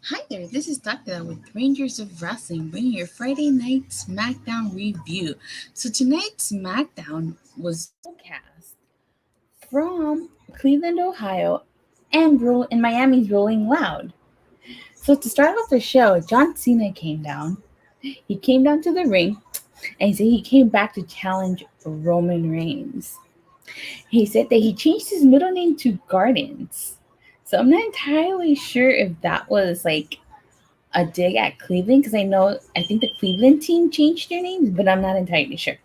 Hi there, this is Doctor with Rangers of Wrestling, bringing your Friday night Smackdown review. So tonight's Smackdown was broadcast from Cleveland, Ohio, and in Miami's Rolling Loud. So to start off the show, John Cena came down. He came down to the ring, and he said he came back to challenge Roman Reigns. He said that he changed his middle name to Gardens. So I'm not entirely sure if that was like a dig at Cleveland because I think the Cleveland team changed their names, but I'm not entirely sure.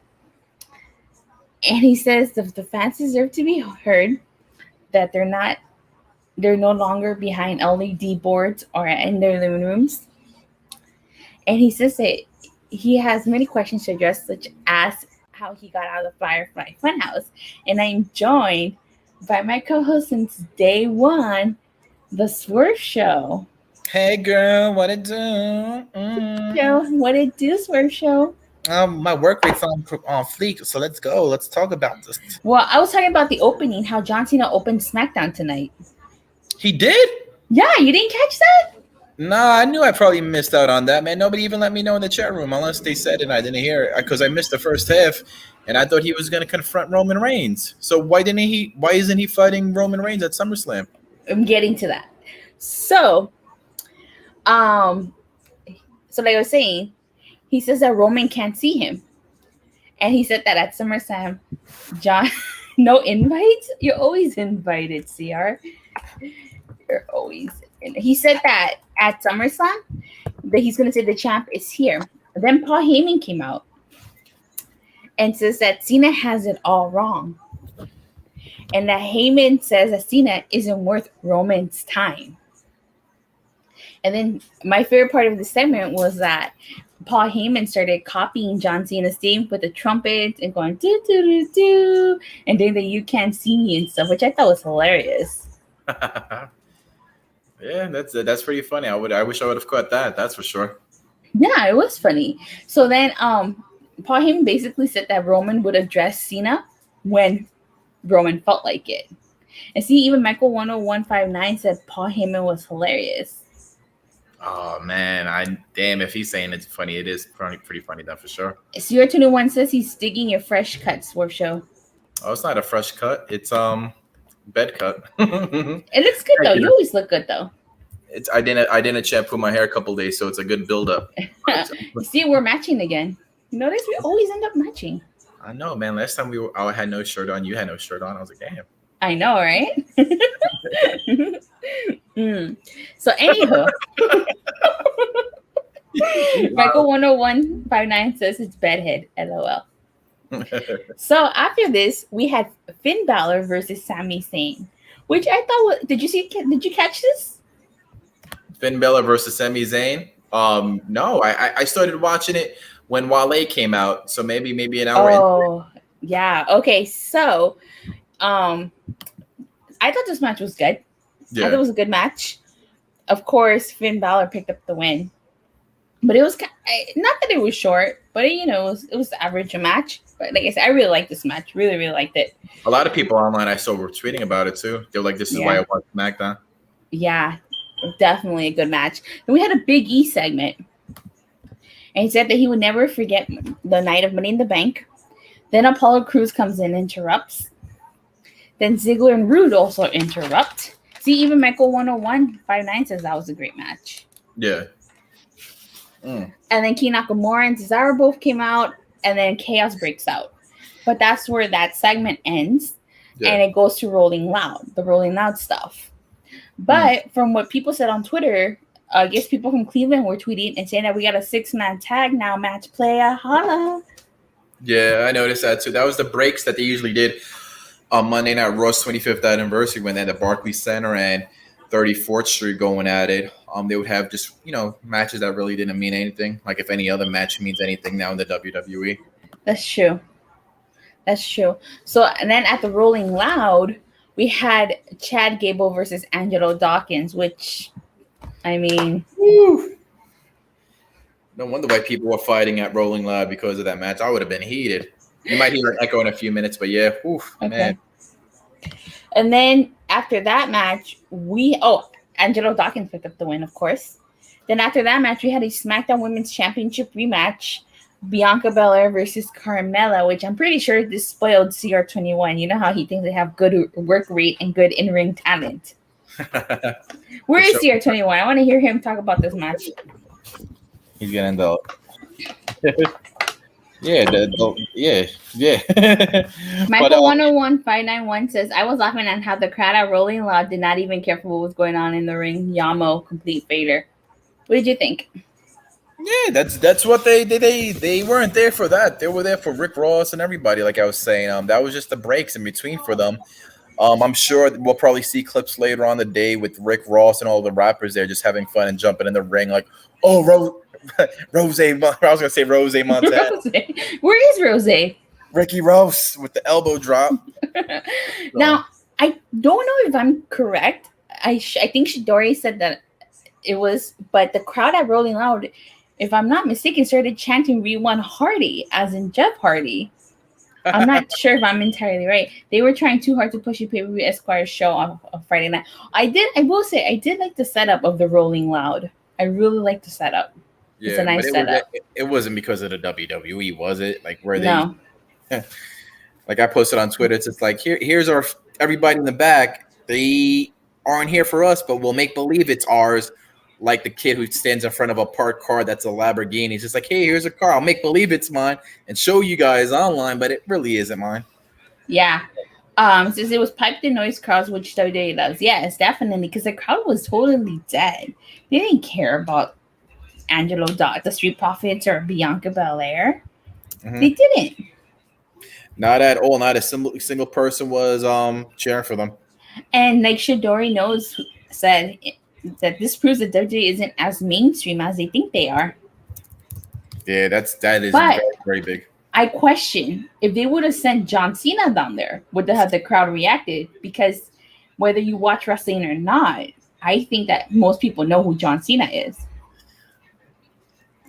And he says the fans deserve to be heard, that they're no longer behind LED boards or in their living rooms. And he says that he has many questions to address, such as how he got out of the Firefly Funhouse. And I'm joined by my co-host since day one, the Swerve Show. Hey girl, what it do? Show, what it do, Swerve Show? My work week's on fleek, so let's go. Let's talk about this. Well, I was talking about the opening, how John Cena opened SmackDown tonight. He did? Yeah, you didn't catch that? Nah, I knew I probably missed out on that, man. Nobody even let me know in the chat room unless they said it and I didn't hear it because I missed the first half and I thought he was going to confront Roman Reigns. So why isn't he fighting Roman Reigns at SummerSlam? I'm getting to that. So like I was saying, he says that Roman can't see him. And he said that at SummerSlam, John, no invites? You're always invited, CR. You're always invited. He said that at SummerSlam, that he's going to say the champ is here. Then Paul Heyman came out and says that Cena has it all wrong. And that Heyman says that Cena isn't worth Roman's time. And then my favorite part of the segment was that Paul Heyman started copying John Cena's theme with the trumpet and going do do do do and doing the "You Can't See Me" and stuff, which I thought was hilarious. Yeah, that's pretty funny. I wish I would have caught that. That's for sure. Yeah, it was funny. So then, Paul Heyman basically said that Roman would address Cena when Roman felt like it. And see, even Michael 10159 said Paul Heyman was hilarious. Oh man, if he's saying it's funny, it is pretty funny then for sure. Sierra 21 says he's digging your fresh cut, Swerve Show. Oh, it's not a fresh cut. It's bed cut. It looks good though. You always look good though. I didn't shampoo my hair a couple days, so it's a good build up. See, we're matching again. You notice we always end up matching. I know, man. Last time I had no shirt on. You had no shirt on. I was like, damn. I know, right? So anywho, Michael 10159 says it's bedhead. LOL. So after this, we had Finn Balor versus Sami Zayn, which I thought. Did you catch this? Finn Balor versus Sami Zayn. No, I started watching it when Wale came out, so maybe an hour. Oh, yeah. Okay, so, I thought this match was good. Yeah. I thought it was a good match. Of course, Finn Balor picked up the win, but it was not that it was short, but it was average a match. But like I said, I really liked this match. Really, really liked it. A lot of people online I saw were tweeting about it too. They were like, "This is why I watch SmackDown." Yeah, definitely a good match. And we had a Big E segment, and he said that he would never forget the night of Money in the Bank. Then Apollo Crews comes in and interrupts. Then Ziggler and Rude also interrupt. See, even Michael 10159 says that was a great match. Yeah. And then Key Nakamura and Cesaro both came out, and then chaos breaks out. But that's where that segment ends, and it goes to Rolling Loud, the Rolling Loud stuff. But from what people said on Twitter, I guess people from Cleveland were tweeting and saying that we got a 6-man tag now, match playa, holla. Yeah, I noticed that too. That was the breaks that they usually did on Monday Night Raw's 25th anniversary when they had the Barclays Center and 34th Street going at it. They would have just, matches that really didn't mean anything. Like if any other match means anything now in the WWE. That's true. So, and then at the Rolling Loud, we had Chad Gable versus Angelo Dawkins, which, I mean... Woo. No wonder why people were fighting at Rolling Loud because of that match. I would have been heated. You might hear an echo in a few minutes, but yeah, man. And then after that match, Angelo Dawkins picked up the win, of course. Then after that match, we had a SmackDown Women's Championship rematch. Bianca Belair versus Carmella, which I'm pretty sure this spoiled CR21. You know how he thinks they have good work rate and good in-ring talent. Where is CR21? I want to hear him talk about this match. He's gonna end up. Yeah, yeah. Michael 101591 says, I was laughing at how the crowd at Rolling Loud did not even care for what was going on in the ring. Yamo, complete failure. What did you think? Yeah, that's what they did. They weren't there for that. They were there for Rick Ross and everybody. Like I was saying, that was just the breaks in between for them. I'm sure we'll probably see clips later on the day with Rick Ross and all the rappers there just having fun and jumping in the ring. Like, oh, Rose. I was gonna say Rose Montana. Where is Rose? Ricky Ross with the elbow drop. Now, I don't know if I'm correct. I think Shidori said that it was, but the crowd at Rolling Loud, if I'm not mistaken, started chanting "We want Hardy," as in Jeff Hardy. I'm not sure if I'm entirely right. They were trying too hard to push a pay-per-view Esquire show on Friday night. I will say, I did like the setup of the Rolling Loud. I really like the setup. Yeah, it's a nice setup. It wasn't because of the WWE, was it? Like where No. they, like I posted on Twitter, it's just like here's our everybody in the back. They aren't here for us, but we'll make believe it's ours. Like the kid who stands in front of a parked car that's a Lamborghini. He's just like, hey, here's a car. I'll make believe it's mine and show you guys online, but it really isn't mine. Yeah. Since it was piped in noise crowds, which WWE does. Yes, definitely, because the crowd was totally dead. They didn't care about Angelo, the Street Profits, or Bianca Belair. Mm-hmm. They didn't. Not at all. Not a single person was cheering for them. And like Shidori said that this proves that WWE isn't as mainstream as they think they are. Yeah, that is very, very big. I question if they would have sent John Cena down there, would have the crowd reacted? Because whether you watch wrestling or not, I think that most people know who John Cena is.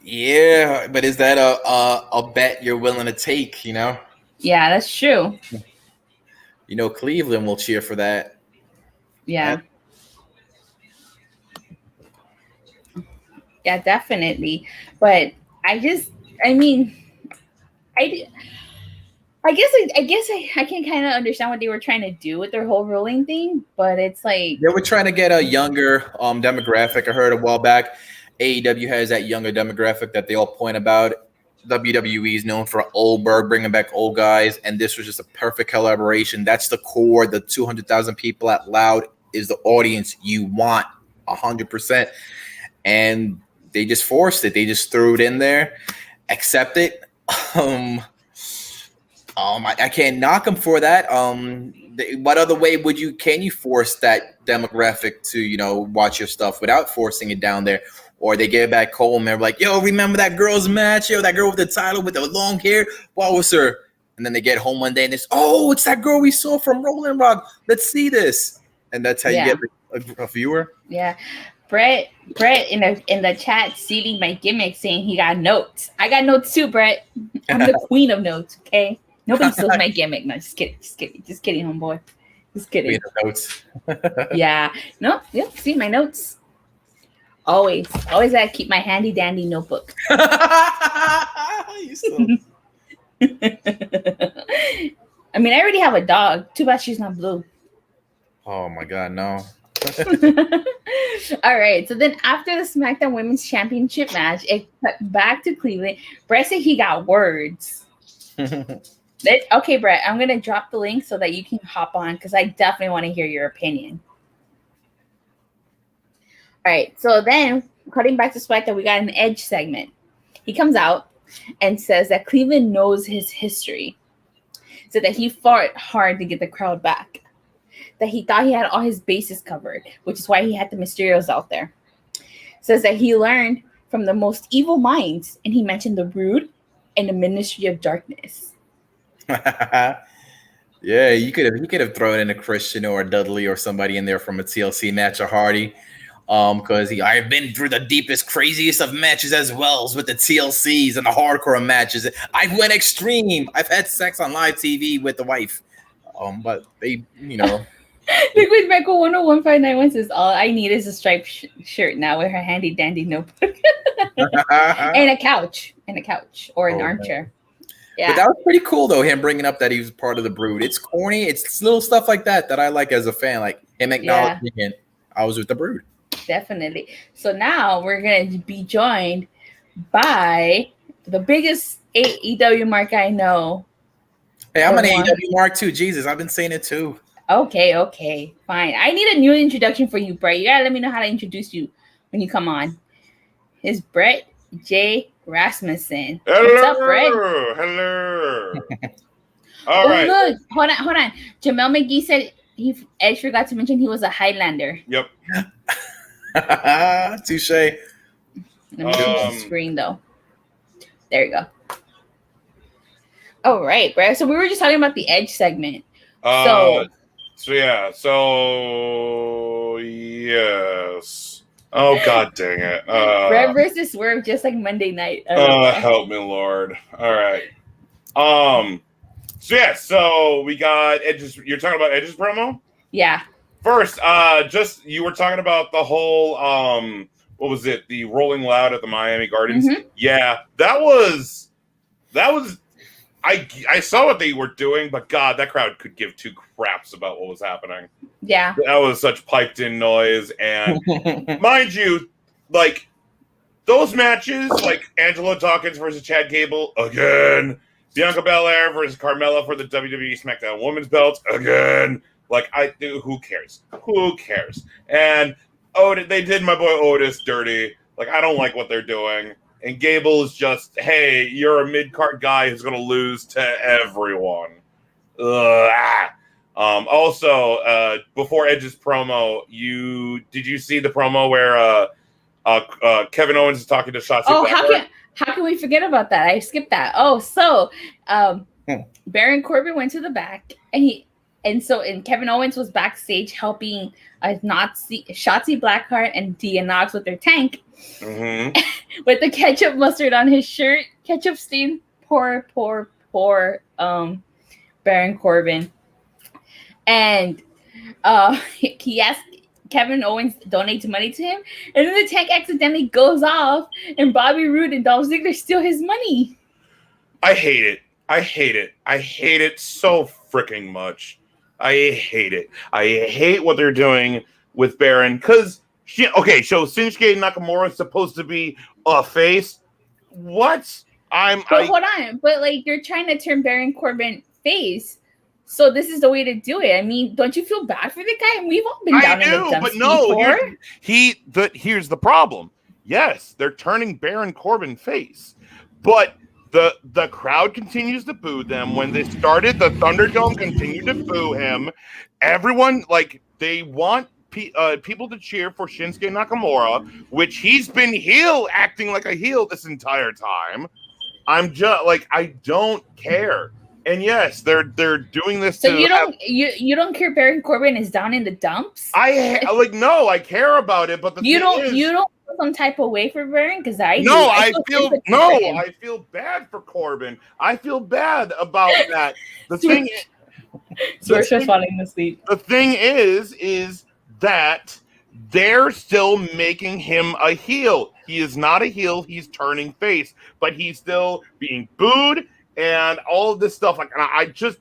Yeah, but is that a bet you're willing to take, you know? Yeah, that's true. You know, Cleveland will cheer for that. Yeah. Yeah, definitely. But I guess I can kind of understand what they were trying to do with their whole rolling thing, but it's like they were trying to get a younger demographic. I heard a while back AEW has that younger demographic that they all point about. WWE is known for bringing back old guys, and this was just a perfect collaboration. That's the core. The 200,000 people at Loud is the audience you want 100%. And they just forced it. They just threw it in there. Accept it. I can't knock them for that. What other way can you force that demographic to, you know, watch your stuff without forcing it down there? Or they get back home and they're like, yo, remember that girl's match? Yo, that girl with the title with the long hair? What was her? And then they get home one day and it's that girl we saw from Rolling Rock. Let's see this. And that's how you get a viewer. Yeah. Brett in the chat seating my gimmick saying he got notes. I got notes too, Brett. I'm the queen of notes, okay? Nobody steals my gimmick. No, just kidding, homeboy. Just kidding. Notes. Yeah. No, yeah, see my notes. Always gotta keep my handy dandy notebook. You still... I mean, I already have a dog. Too bad she's not blue. Oh my God, no. All right. So then after the SmackDown Women's Championship match, it cut back to Cleveland. Brett said he got words. Okay, Brett, I'm going to drop the link so that you can hop on because I definitely want to hear your opinion. All right. So then cutting back to SmackDown, we got an Edge segment. He comes out and says that Cleveland knows his history. So that he fought hard to get the crowd back. That he thought he had all his bases covered, which is why he had the Mysterios out there. Says that he learned from the most evil minds, and he mentioned the Brood and the Ministry of Darkness. Yeah, he could have thrown in a Christian or a Dudley or somebody in there from a TLC match or Hardy. Because I've been through the deepest, craziest of matches as well as with the TLCs and the hardcore matches. I went extreme. I've had sex on live TV with the wife. But they, you know. Liquid Mecha 101591 says, all I need is a striped shirt now with her handy dandy notebook. and a couch. Or an armchair. Man. Yeah. But that was pretty cool, though, him bringing up that he was part of the Brood. It's corny. It's little stuff like that I like as a fan. Like him acknowledging it. I was with the Brood. Definitely. So now we're going to be joined by the biggest AEW mark I know. Hey, I'm an AEW mark too. Jesus, I've been saying it too. Okay. Fine. I need a new introduction for you, Brett. You got to let me know how to introduce you when you come on. It's Brett J. Rasmussen. Hello. What's up, Brett? Hello. All right. Look. Hold on. Jamel McGee said Edge forgot to mention he was a Highlander. Yep. Touche. Let me see the screen, though. There you go. All right, Brett. So we were just talking about the Edge segment. So yes. Oh, God dang it. Brett versus Swerve, just like Monday night. Help me, Lord. All right. So we got Edge's. You're talking about Edge's promo? Yeah. First, you were talking about the whole what was it? The Rolling Loud at the Miami Gardens. Mm-hmm. Yeah, that was. I saw what they were doing, but God, that crowd could give two craps about what was happening. Yeah. That was such piped in noise. And mind you, like those matches, like Angelo Dawkins versus Chad Gable, again. Bianca BelAir versus Carmella for the WWE Smackdown Women's belt, again. Like, who cares? Who cares? And they did my boy Otis dirty. Like, I don't like what they're doing. And Gable is just, hey, you're a mid-card guy who's going to lose to everyone. Also, before Edge's promo, did you see the promo where Kevin Owens is talking to Shotzi? Oh, how can we forget about that? I skipped that. Oh, so Baron Corbin went to the back, and Kevin Owens was backstage helping Shotzi Blackheart and Dia Nox with their tank. Mm-hmm. With the ketchup mustard on his shirt, ketchup stain, poor Baron Corbin. And he asked Kevin Owens to donate money to him, and then the tank accidentally goes off, and Bobby Roode and Dolph Ziggler steal his money. I hate it. I hate it so freaking much. I hate it. I hate what they're doing with Baron, because so Shinsuke Nakamura is supposed to be a face. What? Hold on, but like you're trying to turn Baron Corbin face, so this is the way to do it. I mean, don't you feel bad for the guy? And we've all been down in the dumps but no. before. Here's the problem. Yes, they're turning Baron Corbin face, but the crowd continues to boo them. When they started, the Thunderdome continued to boo him. Everyone, like, they want people to cheer for Shinsuke Nakamura, which he's been acting like a heel this entire time. I'm just like, I don't care. And yes, they're doing this. So you don't care Baron Corbin is down in the dumps? No, I care about it, but you don't feel some type of way for Baron, because I feel bad for Corbin. I feel bad about that. The thing is that they're still making him a heel. He is not a heel. He's turning face, but he's still being booed and all of this stuff. Like, I just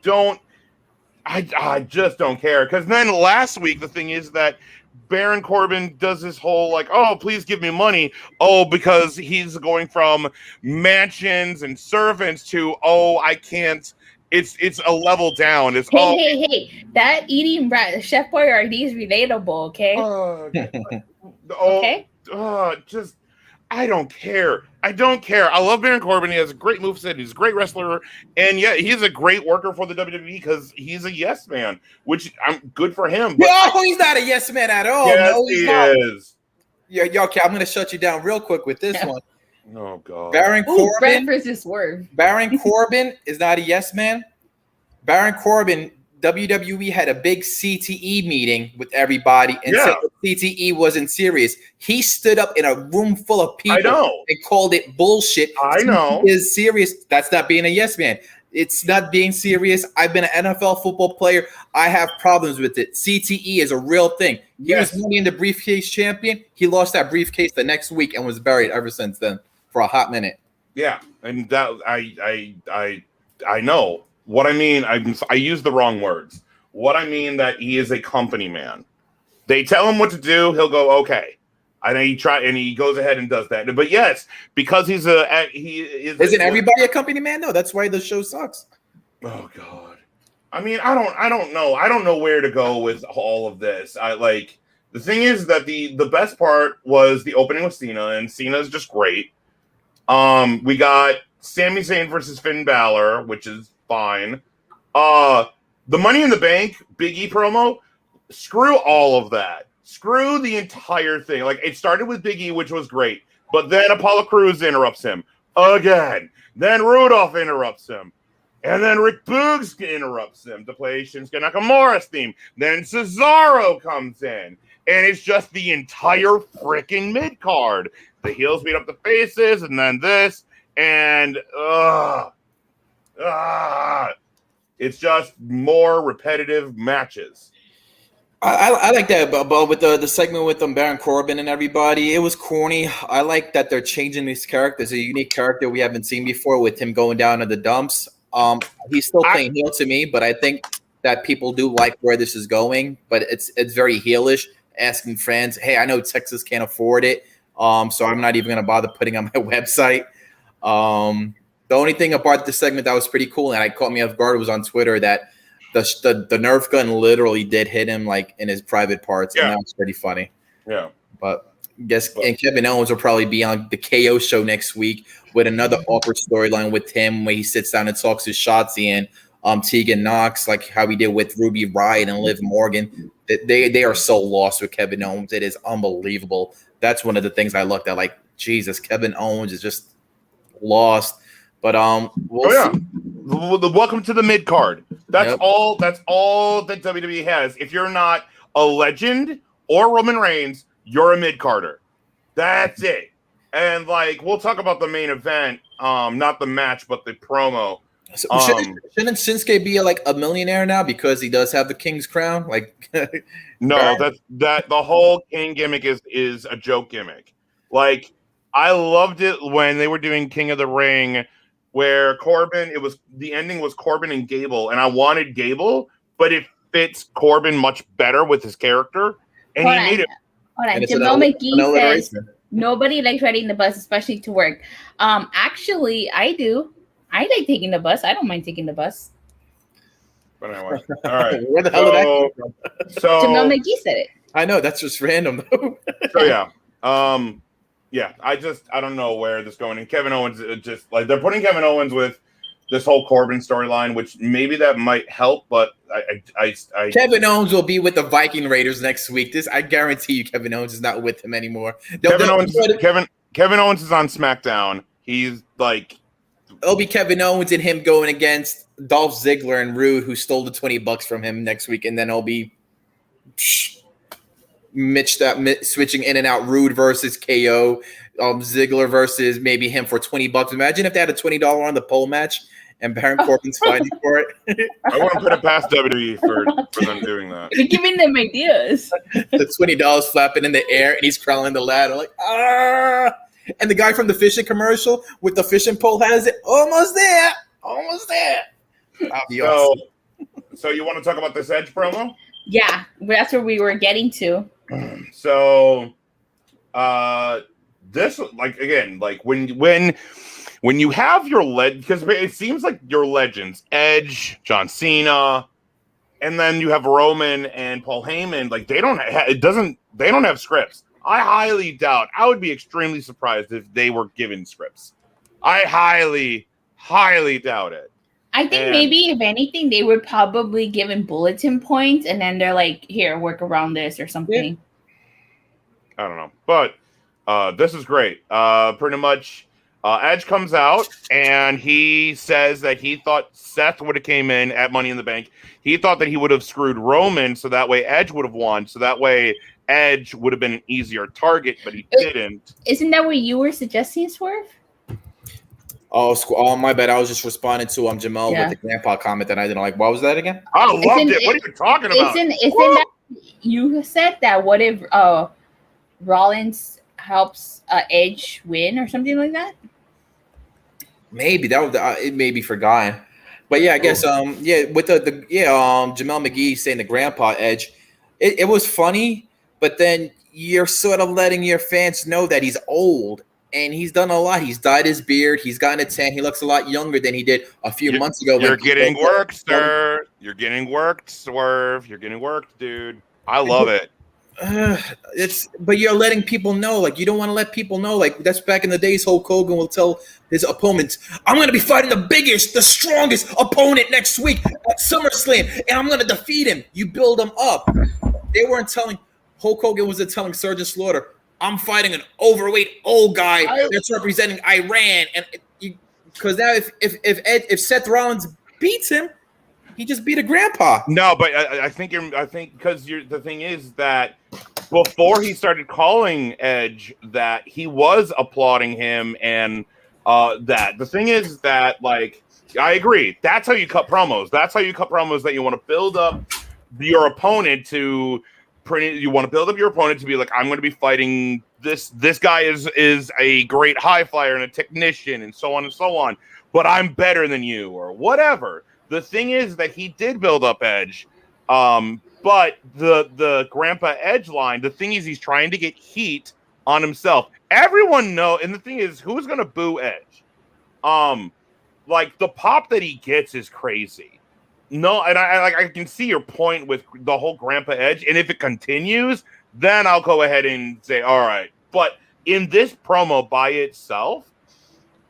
don't care. Because then last week, the thing is that Baron Corbin does this whole like, oh, please give me money. Oh, because he's going from mansions and servants to, oh, I can't. It's a level down. It's hey. That eating Chef Boyardee is relatable, okay? Okay. I don't care. I love Baron Corbin. He has a great moveset. He's a great wrestler, and yeah, he's a great worker for the WWE because he's a yes man, which I'm good for him. But no, he's not a yes man at all. Yes, no, he is. Yeah, okay, I'm gonna shut you down real quick with this one. Oh God. Baron Corbin Brett versus Swerve. Baron Corbin is not a yes man. Baron Corbin, WWE had a big CTE meeting with everybody and said CTE wasn't serious. He stood up in a room full of people and called it bullshit. I know. Is serious. That's not being a yes man. It's not being serious. I've been an NFL football player. I have problems with it. CTE is a real thing. He was Money in the Briefcase champion. He lost that briefcase the next week and was buried ever since then for a hot minute. Yeah, and that I know what I mean. I use the wrong words. What I mean that he is a company man. They tell him what to do, he'll go okay. And he goes ahead and does that. But yes, because he is. Isn't everybody a company man? No, that's why the show sucks. Oh God. I mean, I don't know. I don't know where to go with all of this. The thing is that the best part was the opening with Cena, and Cena is just great. We got Sami Zayn versus Finn Balor, which is fine. The Money in the Bank Big E promo, screw all of that. Screw the entire thing. Like, it started with Big E, which was great, but then Apollo Crews interrupts him again. Then Rudolph interrupts him. And then Rick Boogs interrupts him to play Shinsuke Nakamura's theme. Then Cesaro comes in. And it's just the entire freaking mid-card. The heels beat up the faces, and then this. And, it's just more repetitive matches. I like that, but with the segment with Baron Corbin and everybody, it was corny. I like that they're changing these characters. A unique character we haven't seen before with him going down to the dumps. He's still playing heel to me, but I think that people do like where this is going. But it's very heelish, asking fans, "Hey, I know Texas can't afford it, so I'm not even going to bother putting on my website." The only thing about this segment that was pretty cool and it caught me off guard was on Twitter that the Nerf gun literally did hit him like in his private parts, and that was pretty funny. Yeah, but and Kevin Owens will probably be on the KO show next week with another awkward storyline with him where he sits down and talks to Shotzi and Tegan Knox, like how he did with Ruby Riott and Liv Morgan. They are so lost with Kevin Owens. It is unbelievable. That's one of the things I looked at. Like, Jesus, Kevin Owens is just lost. But we'll see. Welcome to the mid card. That's all. That's all that WWE has. If you're not a legend or Roman Reigns, you're a mid carder. That's it. And we'll talk about the main event, not the match, but the promo. So shouldn't Shinsuke be a millionaire now because he does have the King's crown? No, that the whole King gimmick is a joke gimmick. I loved it when they were doing King of the Ring, where the ending was Corbin and Gable, and I wanted Gable, but it fits Corbin much better with his character, and he made it. Hold on, Jamal McGee says nobody likes riding the bus, especially to work. Actually, I do. I like taking the bus. I don't mind taking the bus. But anyway, all right. Where the hell did that come from? So Jamal McGee said it. I know, that's just random though. So yeah, I don't know where this is going. And Kevin Owens just they're putting Kevin Owens with this whole Corbin storyline, which maybe that might help, but I Kevin Owens will be with the Viking Raiders next week. I guarantee you, Kevin Owens is not with him anymore. Kevin Owens is on SmackDown. He's it'll be Kevin Owens and him going against Dolph Ziggler and Rude, who stole the $20 from him next week, and then it'll be Mitch switching in and out. Rude versus KO, Ziggler versus maybe him for $20. Imagine if they had a $20 on the pole match and Baron Corbin's fighting for it. I want to put it past WWE for them doing that. You're giving them ideas. The $20 flapping in the air and he's crawling the ladder ah! And the guy from the fishing commercial with the fishing pole has it almost there. That'll be awesome. So you want to talk about this Edge promo? Yeah, that's where we were getting to. So, this when you have your because it seems like your legends, Edge, John Cena, and then you have Roman and Paul Heyman. They don't have scripts. I highly doubt. I would be extremely surprised if they were given scripts. I highly, highly doubt it. I think maybe if anything, they would probably give him bulletin points, and then they're like, "Here, work around this" or something. I don't know, but this is great. Pretty much, Edge comes out and he says that he thought Seth would have came in at Money in the Bank. He thought that he would have screwed Roman, so that way Edge would have won. So that way Edge would have been an easier target, but he didn't. Isn't that what you were suggesting, Swerve? Oh, my bad. I was just responding to Jamel Yeah. with the grandpa comment that I didn't like. What was that again? I loved it. What are you talking about? Isn't that you said that? What if Rollins helps Edge win or something like that? Maybe that was it. May be forgotten, but yeah, I guess with the Jamel McGee saying the grandpa Edge, it was funny, but then you're sort of letting your fans know that he's old and he's done a lot. He's dyed his beard. He's gotten a tan. He looks a lot younger than he did a few months ago. You're getting worked, sir. You're getting worked, Swerve. You're getting worked, dude. I love it. But you're letting people know, like you don't want to let people know, like that's back in the days. Hulk Hogan will tell his opponents, "I'm going to be fighting the biggest, the strongest opponent next week at SummerSlam, and I'm going to defeat him." You build them up. They weren't telling Hulk Hogan wasn't telling Sergeant Slaughter, "I'm fighting an overweight old guy that's representing Iran," and because now if Seth Rollins beats him, he just beat a grandpa. No, but I think because the thing is that before he started calling Edge, that he was applauding him, and that the thing is that, like, I agree. That's how you cut promos. That's how you cut promos. That you want to build up your opponent to. You want to build up your opponent to be like, I'm going to be fighting this. This guy is a great high flyer and a technician and so on and so on. But I'm better than you or whatever. The thing is that he did build up Edge, but the Grandpa Edge line, the thing is he's trying to get heat on himself. Everyone know, and the thing is, who's gonna boo Edge? Like the pop that he gets is crazy. No, and I can see your point with the whole Grandpa Edge, and if it continues, then I'll go ahead and say, all right. But in this promo by itself,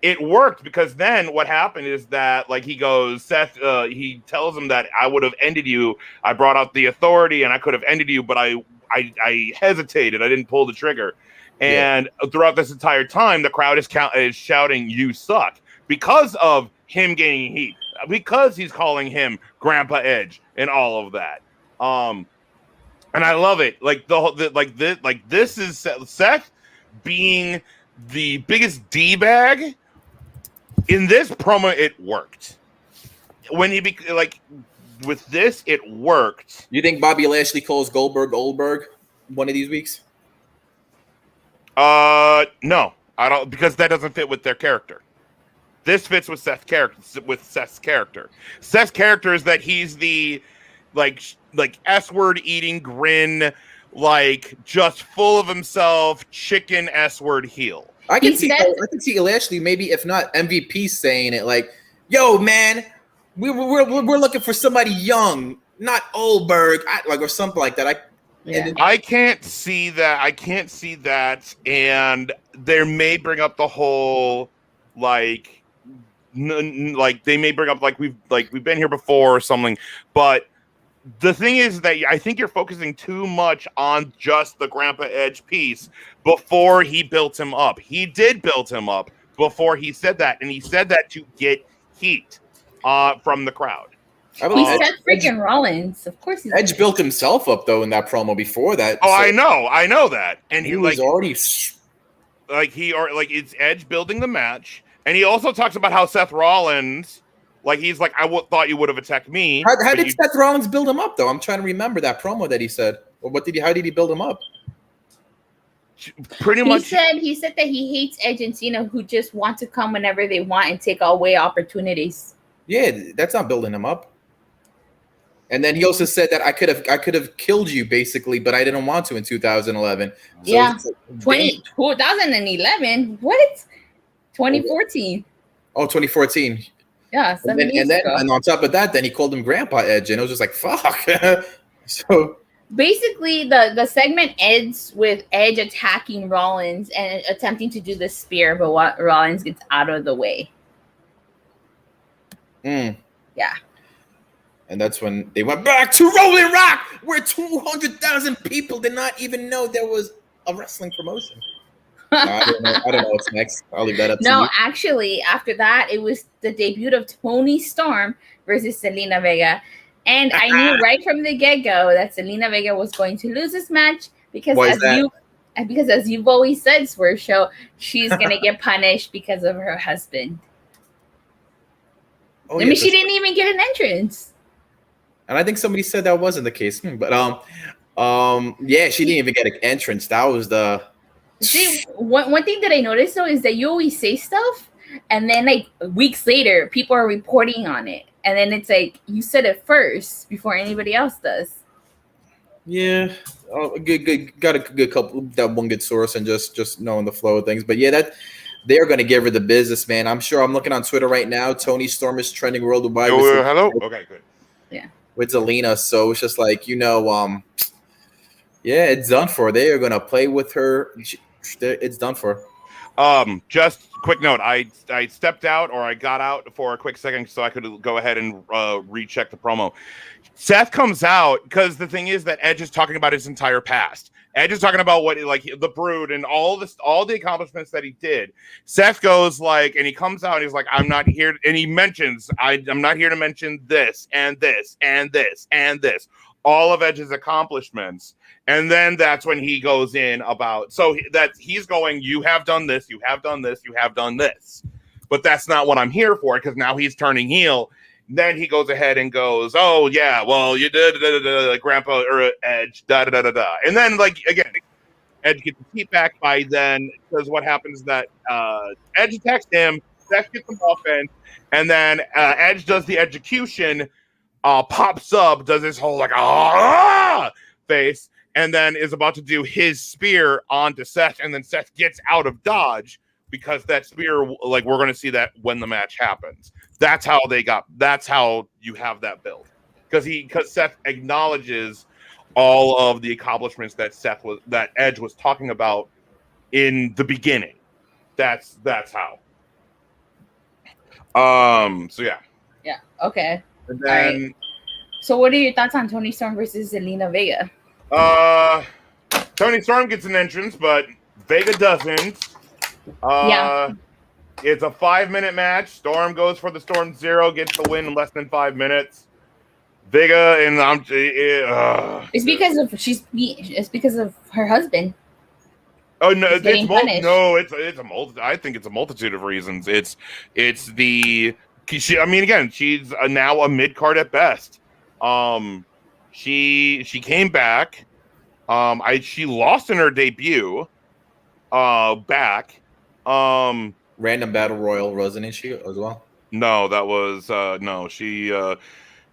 it worked because then what happened is that, like, he goes, Seth, he tells him that I would have ended you. I brought out the authority and I could have ended you, but I hesitated. I didn't pull the trigger. And throughout this entire time, the crowd is shouting, "You suck," because of him gaining heat, because he's calling him Grandpa Edge and all of that. And I love it. Like this is Seth being the biggest D-bag. In this promo, it worked. When he with this, it worked. You think Bobby Lashley calls Goldberg one of these weeks? No, I don't, because that doesn't fit with their character. This fits with Seth's character. Seth's character is that he's the like S-word eating grin, like just full of himself, chicken S-word heel. I can see Lashley, maybe if not MVP, saying it like, "Yo, man, we're looking for somebody young, not Goldberg," or something like that. I can't see that. I can't see that, and they may bring up the whole they may bring up we've been here before or something, but. The thing is that I think you're focusing too much on just the Grandpa Edge piece before he built him up. He did build him up before he said that, and he said that to get heat from the crowd. He said freaking Rollins. Of course Edge built himself up, though, in that promo before that. Oh, so I know that. And he was already... it's Edge building the match, and he also talks about how Seth Rollins... he's like, I thought you would have attacked me. How did Seth Rollins build him up, though? I'm trying to remember that promo that he said. Or how did he build him up? Pretty much. He said that he hates Edge and Cena, who just want to come whenever they want and take away opportunities. Yeah, that's not building him up. And then he also said that I could have killed you, basically, but I didn't want to in 2011. So 2011? What? 2014. Oh, 2014. Yeah, 7 years ago. And on top of that, then he called him Grandpa Edge, and it was just like, fuck. So basically, the segment ends with Edge attacking Rollins and attempting to do the spear, but Rollins gets out of the way. Yeah. And that's when they went back to Rolling Rock, where 200,000 people did not even know there was a wrestling promotion. I don't know what's next. I'll leave that up to you. No, actually, after that, it was the debut of Toni Storm versus Zelina Vega. And I knew right from the get-go that Zelina Vega was going to lose this match because as you've always said, Swerve Show, she's going to get punished because of her husband. Oh I yeah, mean, she didn't even get an entrance. and I think somebody said that wasn't the case, but yeah, she didn't even get an entrance. That was the See, one thing that I noticed though is that you always say stuff, and then like weeks later, people are reporting on it, and then it's like you said it first before anybody else does. yeah. Oh, good. Got a good couple. That one good source and just knowing the flow of things. But yeah, that they're going to give her the business, man. I'm sure. I'm looking on Twitter right now. Toni Storm is trending worldwide Hello. Okay, good. Yeah. with Zelina. So it's just like yeah, it's done for. They are going to play with her. It's done for. Just quick note. I stepped out or I got out for a quick second so I could go ahead and recheck the promo. Seth comes out because the thing is that Edge is talking about his entire past. Edge is talking about what like the Brood and all the accomplishments that he did. Seth goes like, and he comes out and he's like, I'm not here, and he mentions I'm not here to mention this and this and this and this, all of Edge's accomplishments. And then that's when he goes in about that he's going, you have done this, you have done this, you have done this, but that's not what I'm here for, because now he's turning heel. Then he goes ahead and goes, oh yeah, well you did Grandpa or Edge and then like again, Edge gets the heat back by then, because what happens is that Edge attacks him, Seth gets him offense, and then Edge does the execution, pops up, does this whole like face, and then is about to do his spear onto Seth, and then Seth gets out of dodge because that spear, like we're going to see that when the match happens. That's how you have that build, because Seth acknowledges all of the accomplishments that Edge was talking about in the beginning. That's how. So yeah. Yeah. Okay. And then. Right. So what are your thoughts on Toni Storm versus Zelina Vega? Toni Storm gets an entrance, but Vega doesn't. Yeah. It's a 5-minute match. Storm goes for the Storm Zero, gets the win in less than 5 minutes. Vega and it's because of her husband. Oh no, it's a multitude. I think it's a multitude of reasons. She's now a mid card at best. She came back. She lost in her debut. Back. Random battle royal, wasn't she as well? No, that was no. She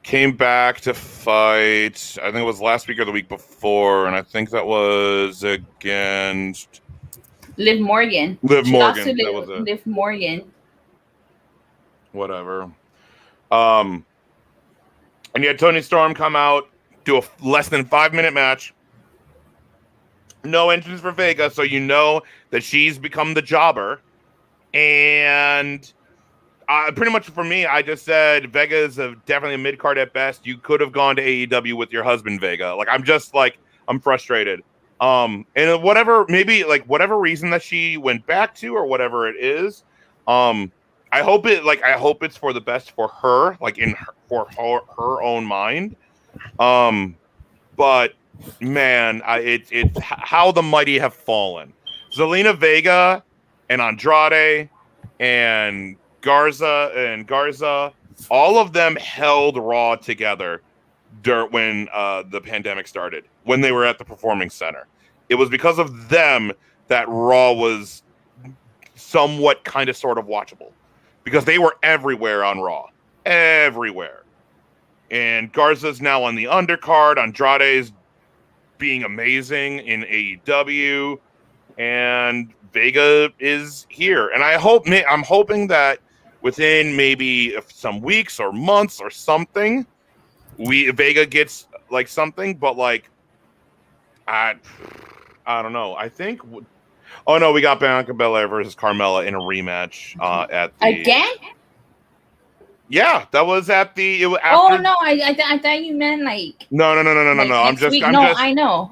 came back to fight. I think it was last week or the week before, and I think that was against Liv Morgan. Liv Morgan. Liv Morgan. Whatever. And you had Toni Storm come out, do a less than 5-minute match. No entrance for Vega, so you know that she's become the jobber. And pretty much for me, I just said Vega is definitely a mid-card at best. You could have gone to AEW with your husband, Vega. Like, I'm frustrated. And whatever reason that she went back to or whatever it is, I hope it's for the best for her, like for her own mind. But man, it's how the mighty have fallen. Zelina Vega and Andrade and Garza, all of them held Raw together when the pandemic started, when they were at the Performing Center. It was because of them that Raw was somewhat kind of sort of watchable, because they were everywhere on Raw. Everywhere. And Garza's now on the undercard. Andrade's being amazing in AEW. And Vega is here. And I'm hoping that within maybe some weeks or months or something, Vega gets like something, but like I don't know. I think oh no, we got Bianca BelAir versus Carmella in a rematch at the again. Yeah, that was at the. After... Oh no, I thought you meant like. No. Like I'm just. I know.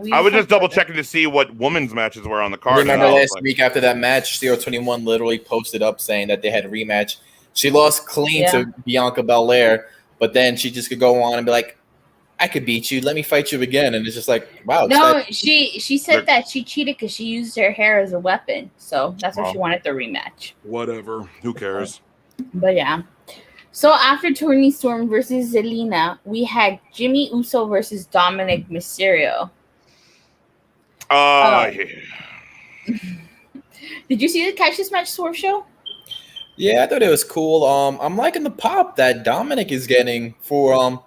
Yeah. I was just double checking to see what women's matches were on the card. Remember last week after that match, 021 literally posted up saying that they had a rematch. She lost clean to Bianca BelAir, but then she just could go on and be like, "I could beat you. Let me fight you again." And it's just like, wow. No, she said that she cheated because she used her hair as a weapon, so that's why she wanted the rematch. Whatever. Who cares? But yeah. So after Toni Storm versus Zelina, we had Jimmy Uso versus Dominic Mysterio. Uh, Yeah. did you see the catch this match, Swerve Show? Yeah, I thought it was cool. I'm liking the pop that Dominic is getting for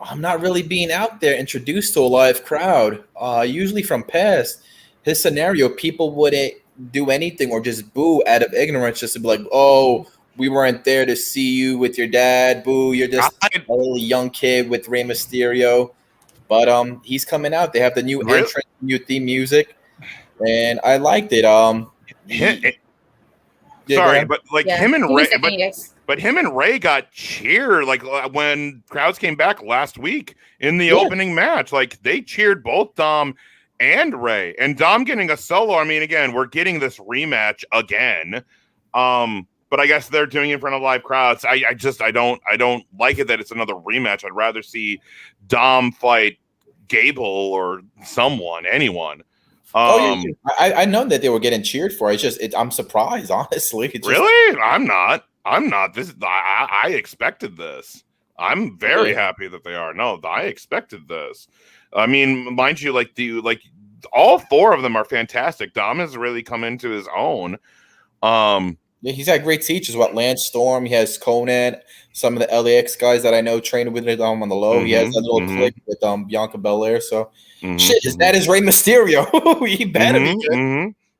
I'm not really being out there introduced to a live crowd. Usually from past his scenario, people wouldn't do anything or just boo out of ignorance, just to be like, "Oh, we weren't there to see you with your dad. Boo, you're just I, a little young kid with Rey Mysterio." But he's coming out. They have the new really? entrance, new theme music, and I liked it. Yeah, go Sorry, ahead. but like Yeah. him and Give me a Ray, second, you guys. but him and Ray got cheered like when crowds came back last week in the Yeah. opening match. Like they cheered both Dom and Ray, and Dom getting a solo. I mean, again, we're getting this rematch again. But I guess they're doing it in front of live crowds. I don't like it that it's another rematch. I'd rather see Dom fight Gable or anyone. Oh yeah, I know that they were getting cheered for. It's just I'm surprised, honestly. It's just, Really? I'm not. I'm not. This I expected this. I'm very happy that they are. No, I expected this. I mean, mind you, like all four of them are fantastic. Dom has really come into his own. Yeah, he's had great teachers. What Lance Storm, he has Conan, some of the LAX guys that I know trained with it on the low. He has that little click with Bianca BelAir. So shit, is that is Rey Mysterio? He better be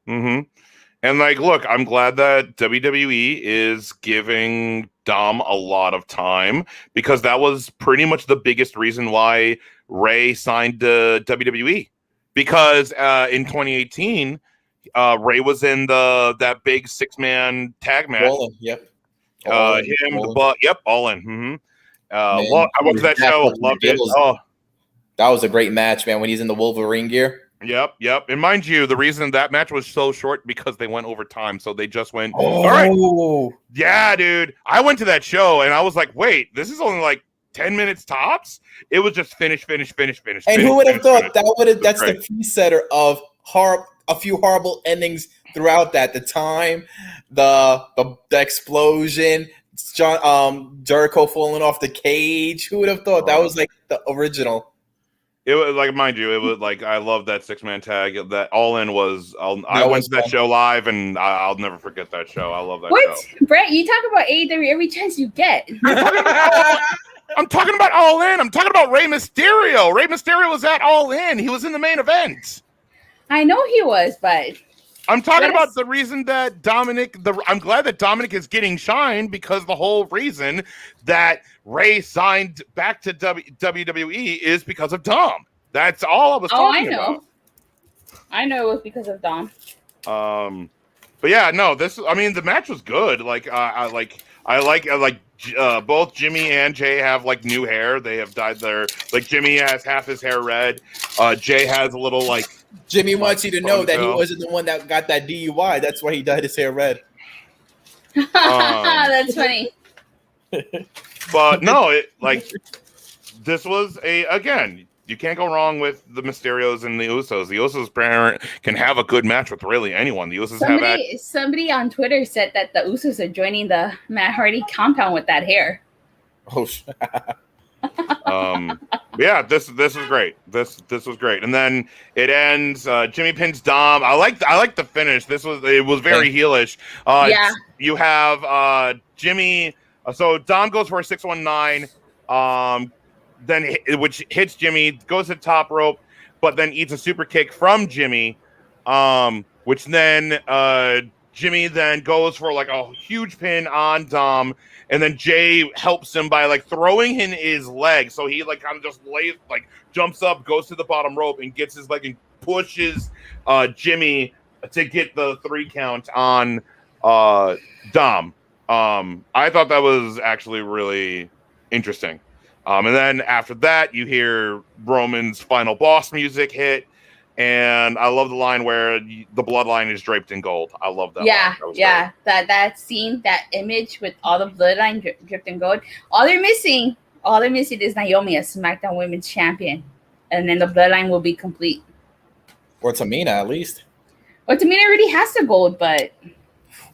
good. And like, look, I'm glad that WWE is giving Dom a lot of time because that was pretty much the biggest reason why Ray signed to WWE. Because in 2018, Ray was in that big 6-man tag match. All in, yep. All in, All in. Man, I went to that show, loved it. Oh, that was a great match, man. When he's in the Wolverine gear. Yep. And mind you, the reason that match was so short because they went over time. So they just went, all right. Yeah, dude. I went to that show and I was like, wait, this is only like 10 minutes tops? It was just finish. And who would have thought that's the presetter of a few horrible endings throughout that. The time, the explosion, Jericho falling off the cage. Who would have thought that was like the original? It was like, mind you, it was like I love that 6-man tag. That All In was. I went to that show live, and I'll never forget that show. I love that show. Brett, you talk about AEW every chance you get. I'm talking about All In. I'm talking about Rey Mysterio. Rey Mysterio was at All In. He was in the main event. I know he was, but I'm talking about the reason that I'm glad that Dominic is getting shine because the whole reason that Ray signed back to WWE is because of Dom. That's all I was talking about. I know it was because of Dom. But yeah, no, the match was good. Like, I like both Jimmy and Jay have like new hair. They have dyed Jimmy has half his hair red. Jay has a little like. Jimmy wants you to know that he wasn't the one that got that DUI. That's why he dyed his hair red. That's funny. But no, this was again, you can't go wrong with the Mysterios and the Usos. The Usos can have a good match with really anyone. The Usos somebody on Twitter said that the Usos are joining the Matt Hardy compound with that hair. Oh, yeah, this was great. This was great, and then it ends. Jimmy pins Dom. I like the finish. It was very heelish. Yeah, you have Jimmy. So Dom goes for a 619. Then which hits Jimmy, goes to the top rope, but then eats a super kick from Jimmy. Which then Jimmy then goes for like a huge pin on Dom. And then Jay helps him by like throwing in his leg. So he like kind of just jumps up, goes to the bottom rope and gets his leg and pushes Jimmy to get the 3 count on Dom. I thought that was actually really interesting. And then after that, you hear Roman's final boss music hit. And I love the line where the bloodline is draped in gold. I love that. Yeah, that that scene, that image with all the bloodline dripped in gold. All they're missing is Naomi as SmackDown Women's Champion, and then the bloodline will be complete. Or Tamina, at least. Well, Tamina already has the gold, but.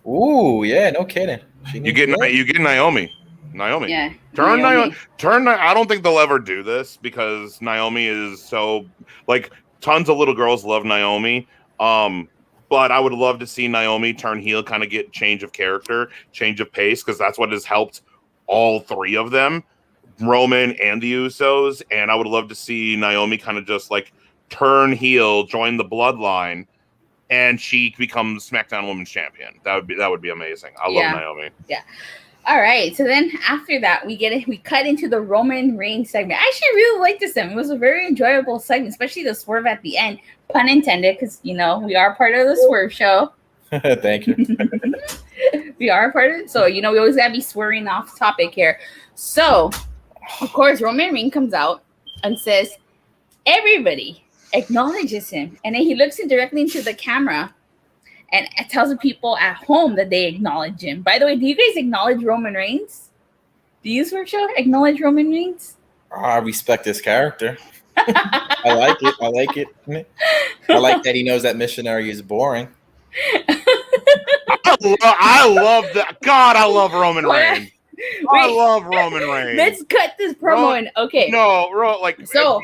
Ooh, yeah, no kidding. You get Naomi. Yeah. Turn Naomi. I don't think they'll ever do this because Naomi is so like tons of little girls love Naomi. But I would love to see Naomi turn heel, kind of get change of character, change of pace, because that's what has helped all three of them, Roman and the Usos. And I would love to see Naomi kind of just like turn heel, join the bloodline, and she becomes SmackDown Women's Champion. That would be amazing. I love Naomi. Yeah. All right. So then after that, we cut into the Roman Reigns segment. I actually really liked this segment. It was a very enjoyable segment, especially the swerve at the end. Pun intended, because we are part of the Swerve Show. Thank you. We are part of it. So, we always gotta be swerving off topic here. So, of course, Roman Reigns comes out and says, everybody acknowledges him. And then he looks directly into the camera and tells the people at home that they acknowledge him. By the way, do you guys acknowledge Roman Reigns? Do you, Swerve Show, acknowledge Roman Reigns? I respect his character. I like it. I like that he knows that missionary is boring. I love that. God, I love Roman Reigns. I love Roman Reigns. Let's cut this promo in. Okay. So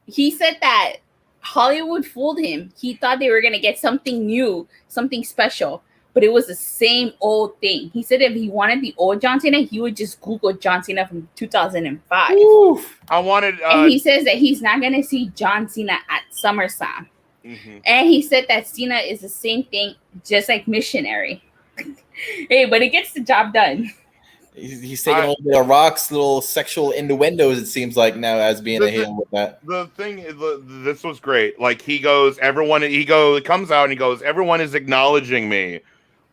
he said that Hollywood fooled him. He thought they were going to get something new, something special, but it was the same old thing. He said if he wanted the old John Cena, he would just Google John Cena from 2005. Oof. And he says that he's not going to see John Cena at SummerSlam. Mm-hmm. And he said that Cena is the same thing, just like missionary. Hey, but it gets the job done. He's taking a little bit of Rock's little sexual innuendos, it seems like, now as being a heel with that. The thing is, this was great. Like, he comes out and he goes, everyone is acknowledging me.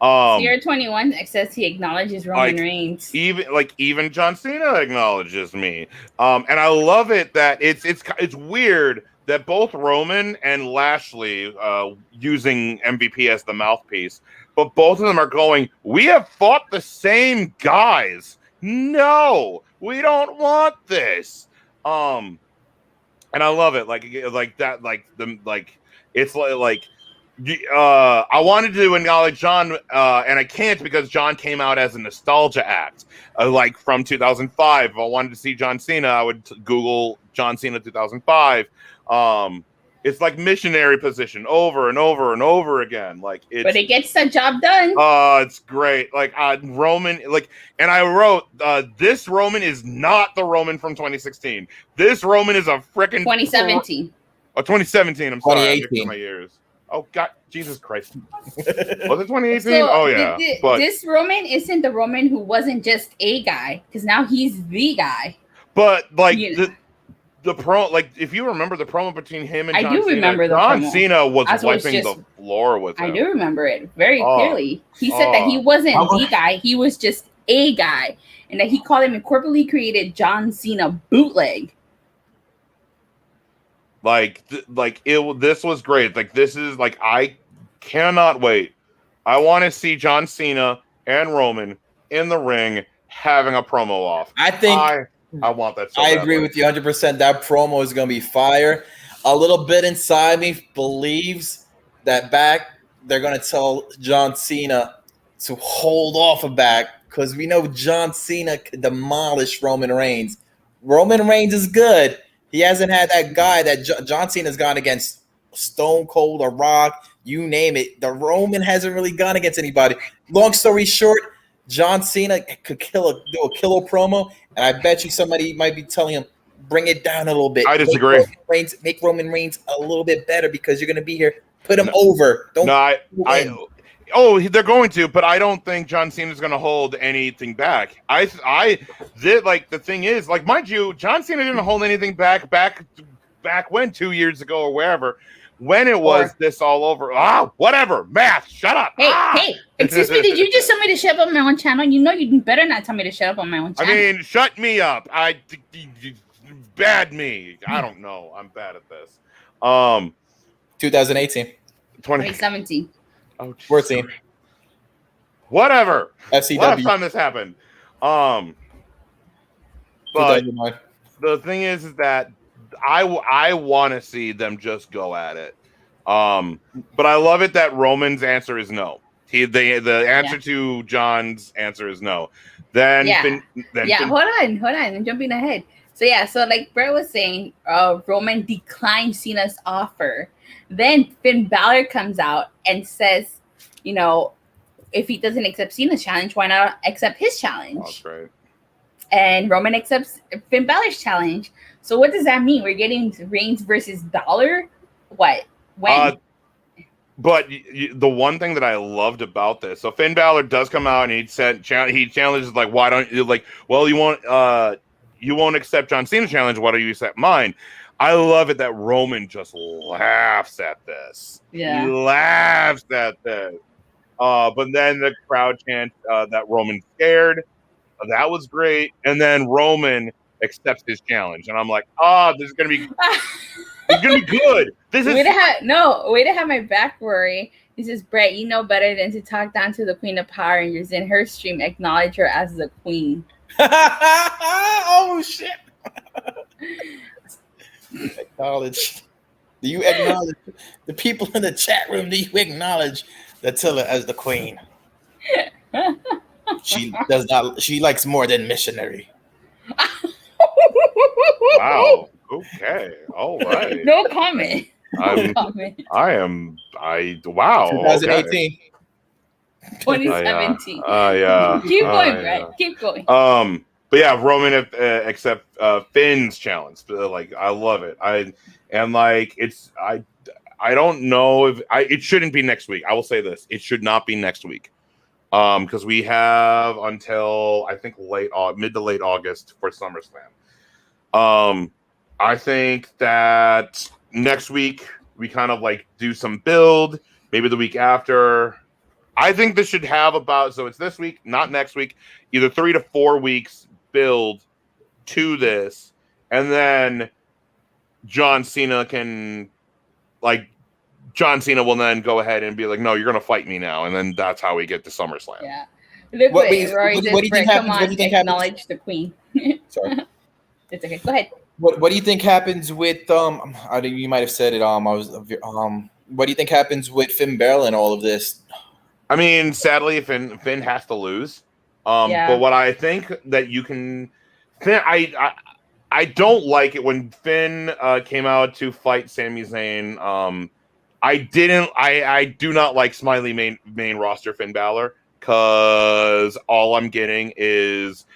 Sierra 21 says he acknowledges Roman Reigns. Even John Cena acknowledges me. And I love it that it's weird that both Roman and Lashley, using MVP as the mouthpiece, but both of them are going, we have fought the same guys. No, we don't want this. And I love it. I wanted to acknowledge John, and I can't because John came out as a nostalgia act, from 2005. If I wanted to see John Cena, I would Google John Cena 2005. It's like missionary position over and over and over again. But it gets the job done. It's great. Roman, and I wrote, this Roman is not the Roman from 2016. This Roman is a freaking 2017. Oh, 2017. I'm sorry. 2018. My ears. Oh God, Jesus Christ. Was it 2018? But this Roman isn't the Roman who wasn't just a guy, because now he's the guy. But the promo, if you remember the promo between him and John Cena, I do remember the John promo. Cena was wiping the floor with him. I do remember it very clearly. He said that he wasn't the guy, he was just a guy, and that he called him incorporately created John Cena bootleg. This was great. This is I cannot wait. I want to see John Cena and Roman in the ring having a promo off. I think I want that. I agree with you 100%. That promo is going to be fire. A little bit inside me believes that they're going to tell John Cena to hold off back, because we know John Cena could demolish Roman Reigns. Roman Reigns is good. He hasn't had that guy that John Cena's gone against, Stone Cold or Rock, you name it. The Roman hasn't really gone against anybody. Long story short, John Cena could do a killer promo, and I bet you somebody might be telling him, bring it down a little bit. I disagree. Make Roman Reigns a little bit better because you're going to be here. Put him over. They're going to, but I don't think John Cena is going to hold anything back. The thing is, mind you, John Cena didn't hold anything back when 2 years ago or wherever. When it was this all over. Whatever. Math. Shut up. Hey, excuse me. Did you just tell me to shut up on my own channel? You better not tell me to shut up on my own channel. I mean, shut me up. Bad me. I don't know. I'm bad at this. 2018. 2017. Oh, 14. Whatever. FCW. Last time this happened. But the thing is that I want to see them just go at it. But I love it that Roman's answer is no. The answer to John's answer is no. Then Finn, hold on. I'm jumping ahead. So like Brett was saying, Roman declined Cena's offer. Then Finn Balor comes out and says, if he doesn't accept Cena's challenge, why not accept his challenge? That's right. And Roman accepts Finn Balor's challenge. So what does that mean? We're getting Reigns versus Balor? What? When? But the one thing that I loved about this, so Finn Balor does come out and he challenges like, why don't you you won't accept John Cena's challenge? Why don't you accept mine? I love it that Roman just laughs at this. Yeah, he laughs at this. But then the crowd chants that Roman's scared. That was great. And then Roman accepts his challenge, and I'm like, this is gonna be. It's gonna be good. Way to have my back, Rory. He says, Brett, you know better than to talk down to the Queen of Power Rangers. In her stream, acknowledge her as the queen. Oh shit! Acknowledge. Do you acknowledge the people in the chat room? Do you acknowledge Attila as the queen? She does not. She likes more than missionary. Wow. Okay. All right. No comment. Wow. 2018. 2017. Yeah. Keep going, Brett. Yeah. Keep going. But yeah, Roman accept Finn's challenge. Like, I love it. I don't know if it shouldn't be next week. I will say this: it should not be next week. Because we have until I think mid to late August for SummerSlam. I think that next week we kind of like do some build, maybe the week after. I think this should have so it's this week, not next week, either 3 to 4 weeks build to this, and then John Cena will then go ahead and be like, no, you're going to fight me now. And then that's how we get to SummerSlam. Yeah. What do you think happens? What do you think acknowledge the queen. Sorry. It's okay. Go ahead. What do you think happens with you might have said it. What do you think happens with Finn Balor and all of this? I mean, sadly, Finn has to lose. But what I think that you can, I don't like it when Finn came out to fight Sami Zayn. I do not like Smiley main roster Finn Balor, because all I'm getting is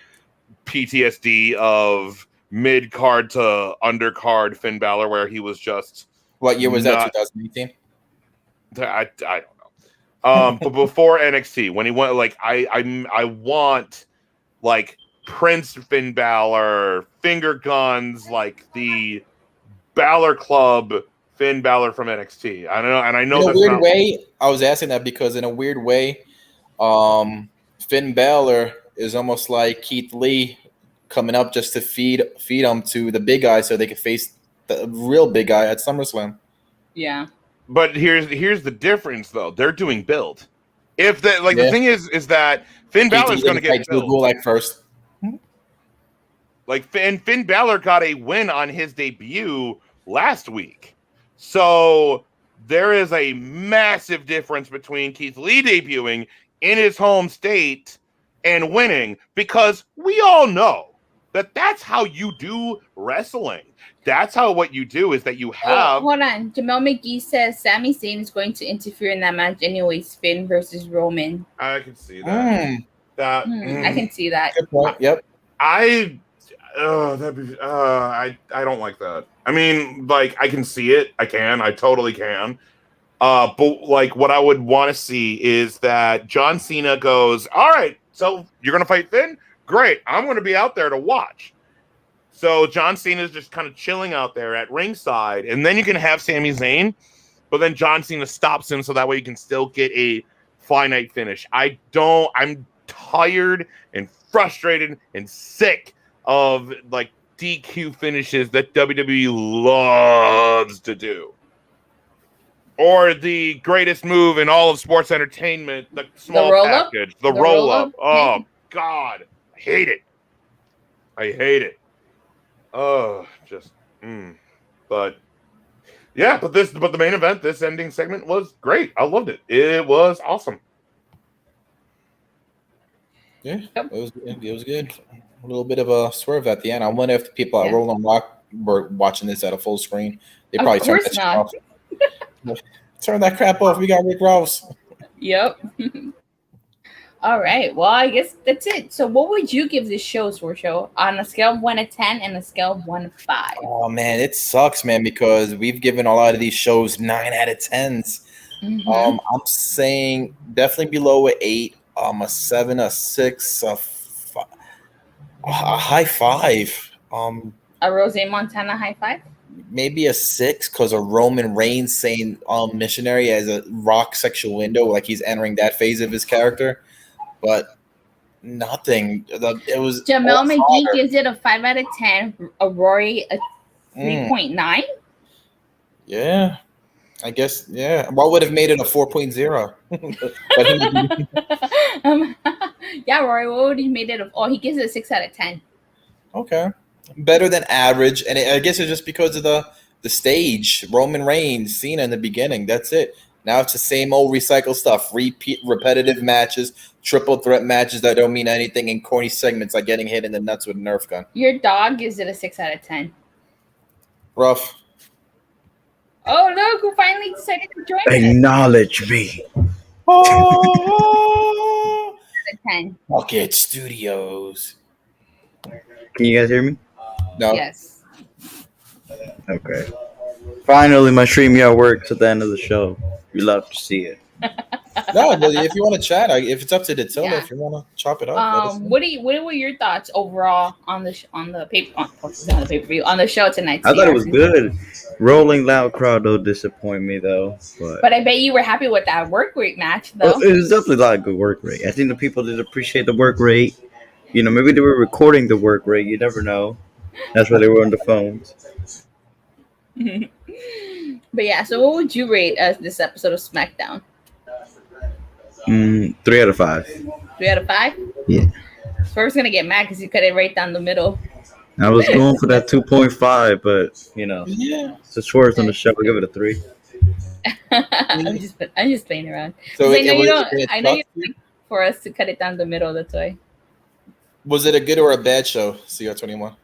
PTSD of mid card to undercard Finn Balor, where he was just. What year was that? 2018. I don't know. But before NXT, when he went, like, I want like Prince Finn Balor, finger guns, like the Balor Club Finn Balor from NXT. I don't know, and I know in that's a weird way. I was asking that because in a weird way, Finn Balor is almost like Keith Lee coming up just to feed them to the big guy so they could face the real big guy at SummerSlam. Yeah. But here's the difference though. They're doing build. If that the thing is that Finn Balor's going to get build. Like first. Like Finn Balor got a win on his debut last week. So there is a massive difference between Keith Lee debuting in his home state and winning, because we all know that that's how you do wrestling. That's how what you do is that you have. Hold on. Jamel McGee says Sami Zayn is going to interfere in that match anyways. Finn versus Roman. I can see that. I can see that. Good point. Yep. I don't like that. I mean, like, I can see it. I totally can. But like, what I would want to see is that John Cena goes, all right, so you're going to fight Finn? Great. I'm going to be out there to watch. So John Cena is just kind of chilling out there at ringside, and then you can have Sami Zayn, but then John Cena stops him so that way you can still get a finite finish. I'm tired and frustrated and sick of like DQ finishes that WWE loves to do. Or the greatest move in all of sports entertainment, the small package, the roll-up. Oh, God. I hate it. Oh, just, But, yeah, but the main event, this ending segment was great. I loved it. It was awesome. Yeah, Yep. it was good. A little bit of a swerve at the end. I wonder if the people at Yeah. Roll on Rock were watching this at a full screen. They Of probably turned that course shit not. off. Turn that crap off. We got Rick Ross. Yep. All right. Well, I guess that's it. So, what would you give this show's show on a scale of 1 to 10 and a scale of 1 to 5? Oh man, it sucks, man, because we've given a lot of these shows 9 out of 10s. Mm-hmm. I'm saying definitely below a 8. A 7, a 6, a high 5. A Rose Montana high five? Maybe a 6 because of Roman Reigns saying missionary as a rock sexual window, like he's entering that phase of his character. But nothing. It was Jamel all McGee fodder. gives it a 5 out of 10. A Rory a Mm, 3.9. yeah, I guess. Yeah, what would have made it a 4.0? But Yeah, Rory, what would he made it of? Oh, he gives it a 6 out of 10. okay, better than average, and I guess it's just because of the stage. Roman Reigns, Cena in the beginning. That's it. Now it's the same old recycled stuff. Repeat, repetitive matches, triple threat matches that don't mean anything, and corny segments like getting hit in the nuts with a Nerf gun. Your dog gives it a 6 out of 10. Rough. Oh, look, who finally decided to join us. Acknowledge me. Oh, 10. Bucket Studios. Can you guys hear me? No. Yes. Okay. Finally, my StreamYard works at the end of the show. We love to see it. No, but if you want to chat, if it's up to the Tilda, Yeah. if you want to chop it up. let us know. What were your thoughts overall on the pay-per-view on the show tonight? I thought it was good. Rolling Loud crowd don't disappoint me though. But I bet you were happy with that work rate match, though. It was definitely a lot of good work rate. I think the people did appreciate the work rate. You know, maybe they were recording the work rate. You never know. That's why they were on the phones. But yeah, so what would you rate this episode of SmackDown? 3 out of 5. 3 out of 5? Yeah. Swerve's gonna get mad because you cut it right down the middle. I was going for that 2.5, but you know, Yeah. it's a Schwartz on the show. I'll give it a 3. I'm just playing around. So I know you don't. it I know sucked you like for us to cut it down the middle. That's why. Was it a good or a bad show, CR21?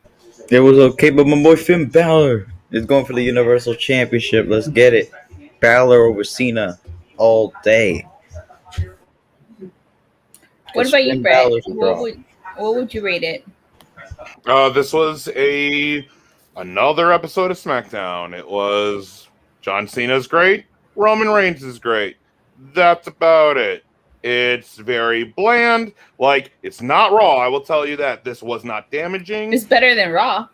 It was okay, but my boy Finn Balor is going for the Universal Championship. Let's get it. Balor over Cena all day. What about you, Brett? What would you rate it? This was another episode of SmackDown. It was John Cena's great, Roman Reigns is great. That's about it. It's very bland. Like, it's not Raw. I will tell you that. This was not damaging. It's better than Raw.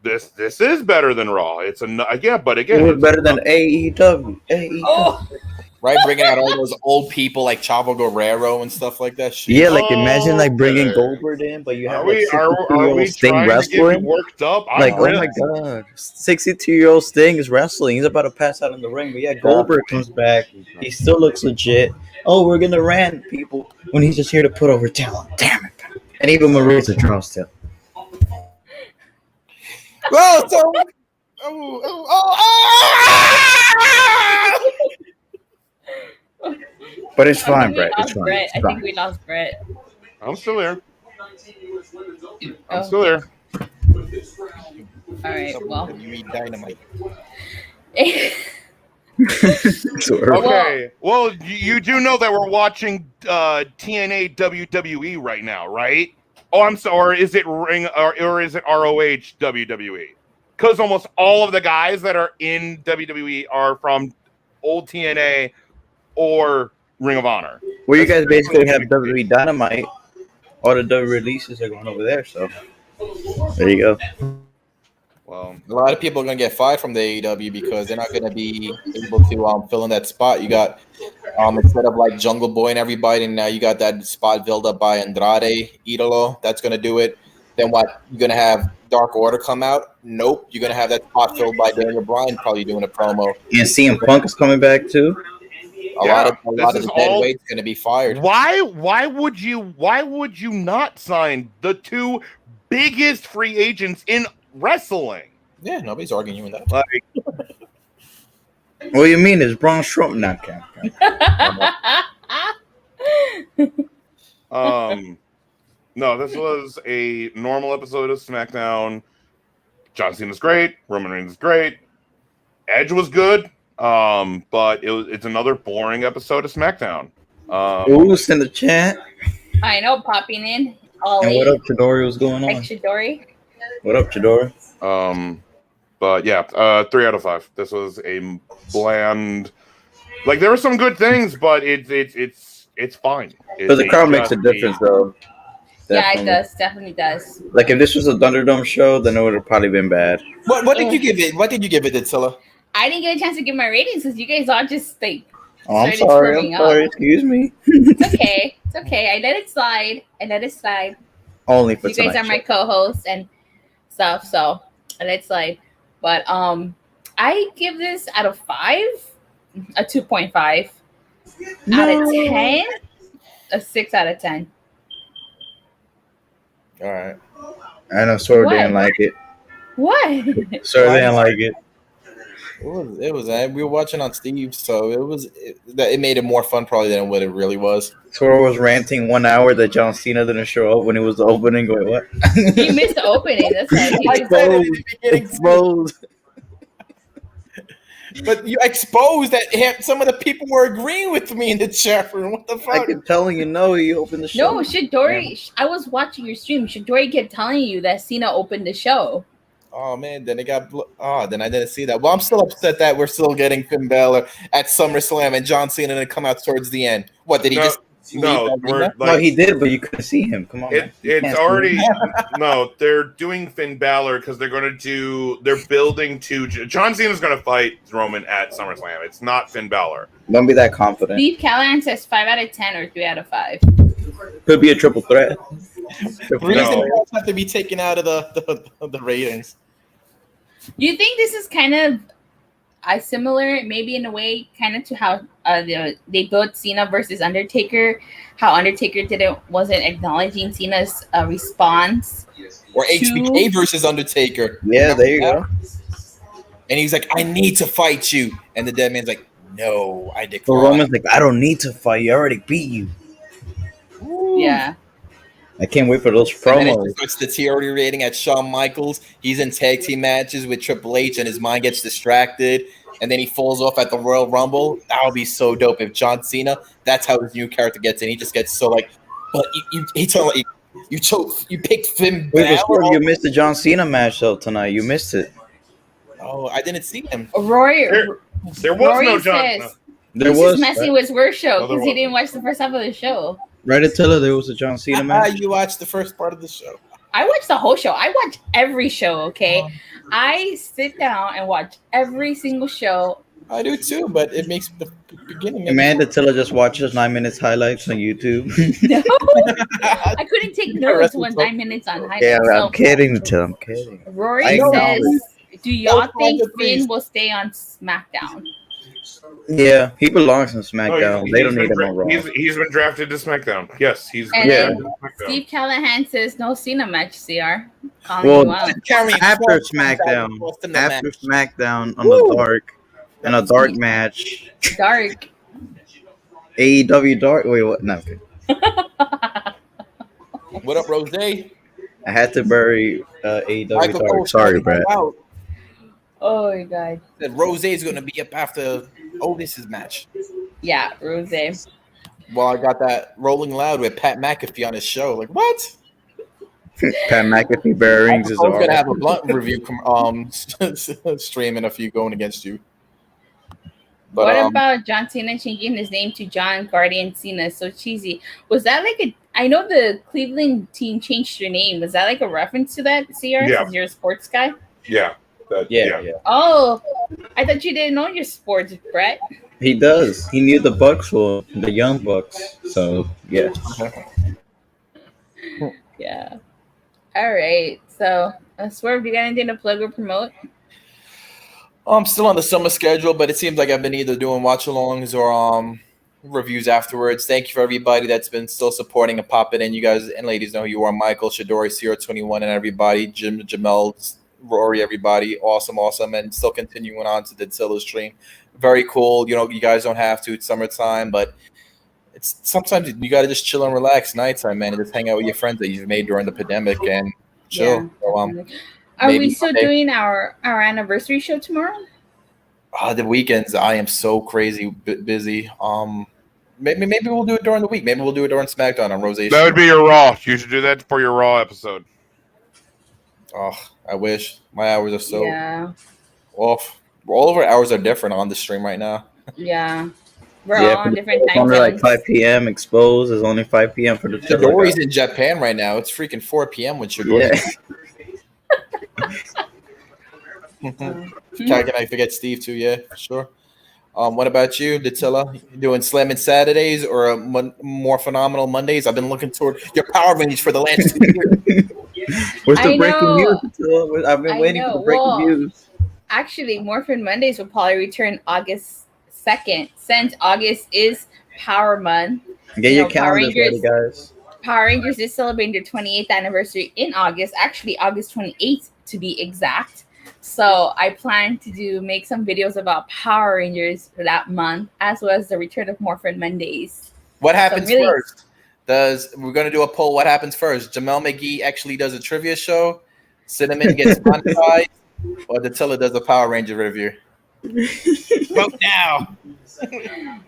This is better than Raw. It's but again, It was better than AEW. AEW. Oh, Right, bringing out all those old people like Chavo Guerrero and stuff like that. Shit. Yeah, like imagine like bringing Okay. Goldberg in, but you have Are like we 62-year-old Sting trying to get you wrestling. worked up? Like, oh my god, 62-year-old Sting is wrestling. He's about to pass out in the ring, but yeah, Goldberg comes back. He still looks legit. Oh, we're gonna rant people when he's just here to put over talent. Damn it! And even Marisa draws still. Well, so. But it's I fine, think we Brett. It's lost fine. Brett. It's I think fine. we lost Brett. I'm still there. I'm Oh. still there. All right. Well. You eat dynamite. Okay. Well, you do know that we're watching TNA WWE right now, right? Oh, I'm sorry. Or is it Ring or is it ROH WWE? Because almost all of the guys that are in WWE are from old TNA or Ring of Honor. Well, you guys basically have WWE Dynamite. All the WWE releases are going over there, so there you go. Well, A lot of people are gonna get fired from the AEW because they're not gonna be able to fill in that spot. You got instead of like Jungle Boy and everybody, now you got that spot filled up by Andrade Idolo. That's gonna do it. Then what? You're gonna have Dark Order come out? Nope. You're gonna have that spot filled by Daniel Bryan probably doing a promo. And CM Punk is coming back too. A lot of the dead weight's gonna be fired. why would you not sign the two biggest free agents in wrestling? Yeah, nobody's arguing that. Like, What you mean is Braun Strowman not counting? No, this was a normal episode of SmackDown. John Cena's great. Roman Reigns is great. Edge was good. But it's another boring episode of SmackDown. Who's in the chat? I know, popping in. And what up, Chidori? What's going on? Extra Dory. What up, Chidori? But yeah, 3 out of 5. This was a bland. Like there were some good things, but it's fine. But the crowd makes a difference, though. Yeah, it does. Definitely does. Like if this was a Thunderdome show, then it would have probably been bad. What did you give it? What did you give it, Ditsilla? I didn't get a chance to give my ratings because you guys all just like. Oh, I'm started sorry. swerving I'm sorry. up. Excuse me. It's okay. It's okay. I let it slide. Only for You guys are tonight's my show. co-hosts and stuff, so I let it slide. But I give this out of 5 a 2.5. Out of 10, a 6 out of 10. All right. I know Swerve What? didn't like it. What? Swerve didn't like it. It was. We were watching on Steve, so it made it more fun probably than what it really was. Swerve was ranting 1 hour that John Cena didn't show up when it was the opening. Going, what? You missed the opening. That's why. I said it in the beginning, Exposed. but you exposed that some of the people were agreeing with me in the chat room. What the I fuck? kept telling you, no, he opened the show. No, Shidori. I was watching your stream. Shidori kept telling you that Cena opened the show. Oh man, then it got. Then I didn't see that. Well, I'm still upset that we're still getting Finn Balor at SummerSlam and John Cena didn't come out towards the end. What did he just? No, leave we're that? like, No, he did, but you couldn't see him. Come on, man. You it's can't see already him. no. They're doing Finn Balor because they're building to John Cena's going to fight Roman at SummerSlam. It's not Finn Balor. Don't be that confident. Steve Callahan says 5 out of 10 or 3 out of 5. Could be a triple threat. Reason No. guys have to be taken out of the ratings. You think this is kind of similar, maybe in a way, kind of to how they built Cena versus Undertaker? How Undertaker wasn't acknowledging Cena's response. Or HBK versus Undertaker. Yeah, there you go. And he's like, I need to fight you. And the dead man's like, no, I But decline. Roman's like, I don't need to fight you. I already beat you. Yeah. I can't wait for those And then it promos. just puts the TRD rating at Shawn Michaels. He's in tag team matches with Triple H and his mind gets distracted. And then he falls off at the Royal Rumble. That would be so dope if John Cena, that's how his new character gets in. He just gets so like, but you picked Finn Wait, but Balor. Swerve, you missed the John Cena match though tonight. You missed it. Oh, I didn't see him. Rory There was Rory no John. says There he's was just messing with Swerve's show No, there because he wasn't. didn't watch the first half of the show. right at Tiller. There was a John Cena match. You watched the first part of the show. I watch the whole show. I watch every show, okay? I sit down and watch every single show. I do too, but it makes the beginning. Amanda Tiller just watches 9 minutes highlights on YouTube. No, I couldn't take notes when 9 minutes on highlights. Yeah, So, I'm kidding, Till. I'm kidding. Rory I know. says, do y'all Those think kinds of Finn things. will stay on SmackDown? Yeah, he belongs on No, SmackDown. he's They don't been need him on Raw. He's been drafted to SmackDown. Yes, he's been And Yeah. drafted to SmackDown. Steve Callahan says, no Cena match, CR. Calling Well, you out. After SmackDown, after SmackDown on the dark, in a dark match, Dark. AEW dark. Wait, what? No, okay. What up, Rose? I had to bury AEW Michael dark. Cole Sorry, shouted Brad. out Oh, my God. that Rose is going to be up after Otis's match. Yeah, Rose. Well, I got that Rolling Loud with Pat McAfee on his show. Like, what? Pat McAfee bearings is I was going to have a all. blunt review stream and a few going against you. But What about John Cena changing his name to John Guardian Cena? So cheesy. Was that like a? I know the Cleveland team changed their name. Was that like a reference to that, CR? Yeah. Since you're a sports guy. Yeah. Yeah. Oh, I thought you didn't know your sports, Brett. He does. He knew the Bucks for the Young Bucks. So yeah. Yeah. All right. So, Swerve, you got anything to plug or promote? I'm still on the summer schedule, but it seems like I've been either doing watch-alongs or reviews afterwards. Thank you for everybody that's been still supporting and popping in. You guys and ladies know who you are. Michael, Shadori, CR21, and everybody. Jim, Jamel, Rory, everybody. Awesome. And still continuing on to the Zilla stream. Very cool. You know, you guys don't have to. It's summertime, but it's sometimes you got to just chill and relax nighttime, man, and just hang out with your friends that you've made during the pandemic and chill. Yeah. So, Definitely. Are we maybe still Monday. doing our anniversary show tomorrow? The weekends, I am so crazy busy. Maybe we'll do it during the week. Maybe we'll do it during SmackDown on Rosé. That would be your Raw. You should do that for your Raw episode. Oh, I wish my hours are so Yeah. off. All of our hours are different on the stream right now. Yeah. We're Yeah, all on different it's time only like zones. 5 p.m. Exposed is only 5 p.m. for the Chidori's in Japan right now. It's freaking 4 p.m. with Chidori. Yeah. Can I forget Steve too? Yeah, for sure. What about you, Datilla? You doing slamming Saturdays or more phenomenal Mondays? I've been looking toward your Power Rangers for the last 2 years. Where's the I breaking know. news? Datilla? I've been I waiting for know. the breaking Well, news. actually, Morphin Mondays will probably return August 2nd, since August is Power Month. Get You your know, Power calendars ready, Rangers. guys. Power Rangers is celebrating their 28th anniversary in August, actually August 28th to be exact. So I plan to make some videos about Power Rangers for that month, as well as the return of Morphin Mondays. What happens really- first? We're gonna do a poll? What happens first? Jamel McGee actually does a trivia show. Cinnamon gets monetized, or Datilla does a Power Ranger review. Vote now.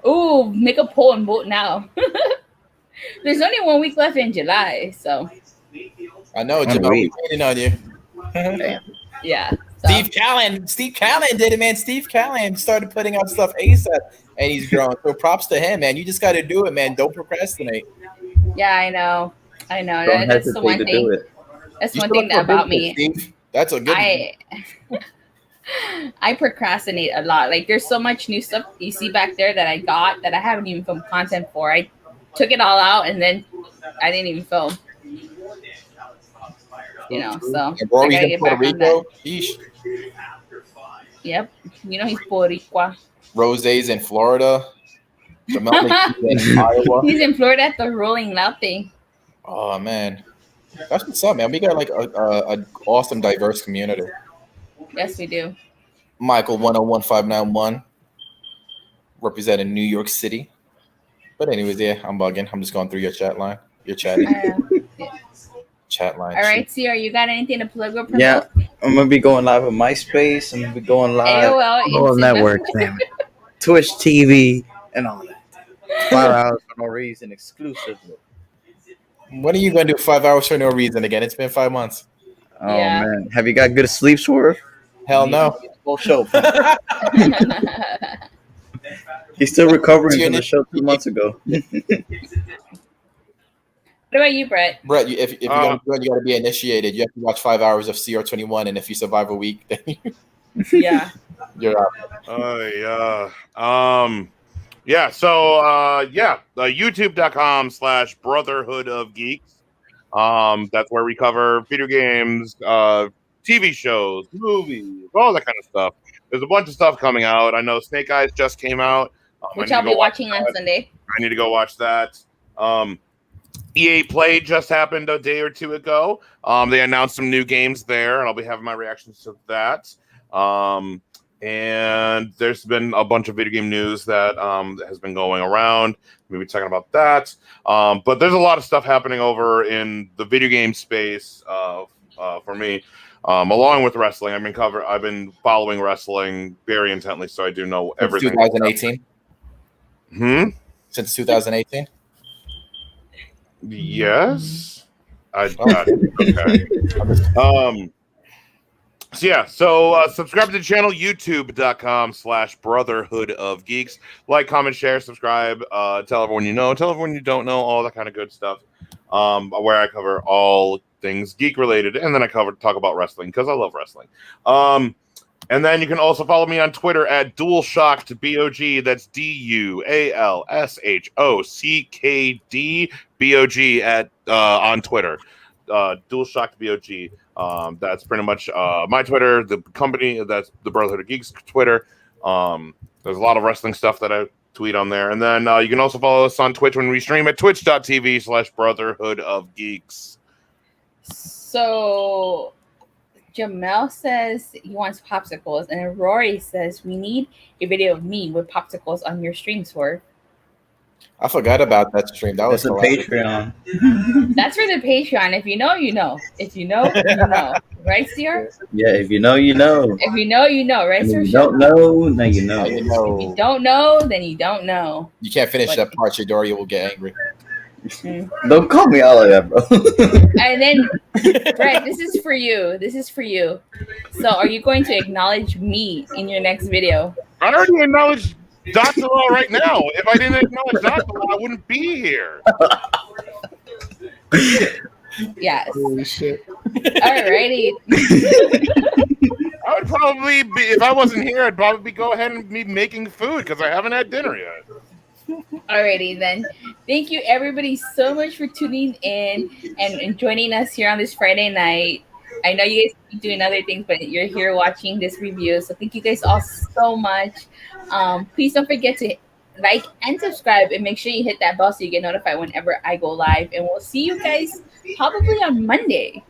Ooh, make a poll and vote now. There's only 1 week left in July, so I know, One Jamel. week. We're waiting on you. yeah. So. Steve Callan did it, man. Steve Callan started putting out stuff ASAP, and he's growing. So props to him, man. You just got to do it, man. Don't procrastinate. Yeah, I know. Don't That's the hesitate one to thing. do it. That's You one should thing look for about business, me. Steve. That's a good one. I procrastinate a lot. Like, there's so much new stuff you see back there that I got that I haven't even filmed content for. I took it all out and then I didn't even film. You know, so I Rory's gotta in get Puerto back on that. Rico. Yeesh. Yep. You know he's Boricua. Rose's in Florida. Jamel McGee's in Iowa. He's in Florida at the Rolling Loud thing. Oh man, that's what's up, man. We got like a awesome, diverse community. Yes, we do. Michael 101591 representing New York City. But anyways, yeah, I'm bugging. I'm just going through your chat line. Your chatting chat line. All right, Sierra, you got anything to plug or promote? Yeah, I'm gonna be going live on MySpace. I'm gonna be going live AOL, on all Instant networks, man. Twitch TV and all that. 5 hours for no reason, exclusively. When are you going to do 5 hours for no reason again? It's been 5 months. Oh Yeah. man, have you got good sleep, Swerve? Hell no. Full show. He's still recovering from the show 2 months ago. What about you, Brett? Brett, if you're going to do it, you got to be initiated. You have to watch 5 hours of CR21, and if you survive a week, then Yeah. you're out. Yeah. So, youtube.com/Brotherhood of Geeks. That's where we cover video games, TV shows, movies, all that kind of stuff. There's a bunch of stuff coming out. I know Snake Eyes just came out. Which I'll be watching on Sunday. I need to go watch that. EA Play just happened a day or two ago. They announced some new games there, and I'll be having my reactions to that. And there's been a bunch of video game news that has been going around. Maybe talking about that. But there's a lot of stuff happening over in the video game space for me, along with wrestling. I've been following wrestling very intently, so I do know everything. 2018. Since 2018. Yes. Okay. So subscribe to the channel, youtube.com/Brotherhood of Geeks. Like, comment, share, subscribe, tell everyone you know, tell everyone you don't know, all that kind of good stuff. Where I cover all things geek related, and then I talk about wrestling because I love wrestling. And then you can also follow me on Twitter at DualShockedBOG. That's DualShockkedBOG on Twitter. DualShockedBOG. That's pretty much my Twitter. The company, that's the Brotherhood of Geeks Twitter. There's a lot of wrestling stuff that I tweet on there. And then you can also follow us on Twitch when we stream at twitch.tv/Brotherhood of Geeks. So Jamel says he wants popsicles, and Rory says we need a video of me with popsicles on your stream, Swerve. I forgot about that stream. That was That's a hilarious. Patreon. That's for the Patreon. If you know, you know. If you know, you know. Right, Sierra? Yeah, if you know, you know. If you know, you know. Right, And if you Saoirse? don't know, now you know. Now you If you know. don't know, then you don't know. You can't finish But- that part. Your Doria will get angry. Don't call me all of that, bro. And then, Brett, this is for you. This is for you. So, are you going to acknowledge me in your next video? I already acknowledged Dr. Law right now. If I didn't acknowledge Dr. Law, I wouldn't be here. Yes. Holy shit. Alrighty. I would probably be, if I wasn't here, I'd probably go ahead and be making food because I haven't had dinner yet. Alrighty then. Thank you everybody so much for tuning in and joining us here on this Friday night. I know you guys be doing other things, but you're here watching this review. So thank you guys all so much. Please don't forget to like and subscribe and make sure you hit that bell so you get notified whenever I go live. And we'll see you guys probably on Monday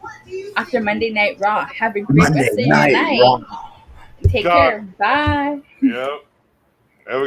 after Monday Night Raw. Have a great rest of your night. Raw. Take care. Bye. Yep. Have a good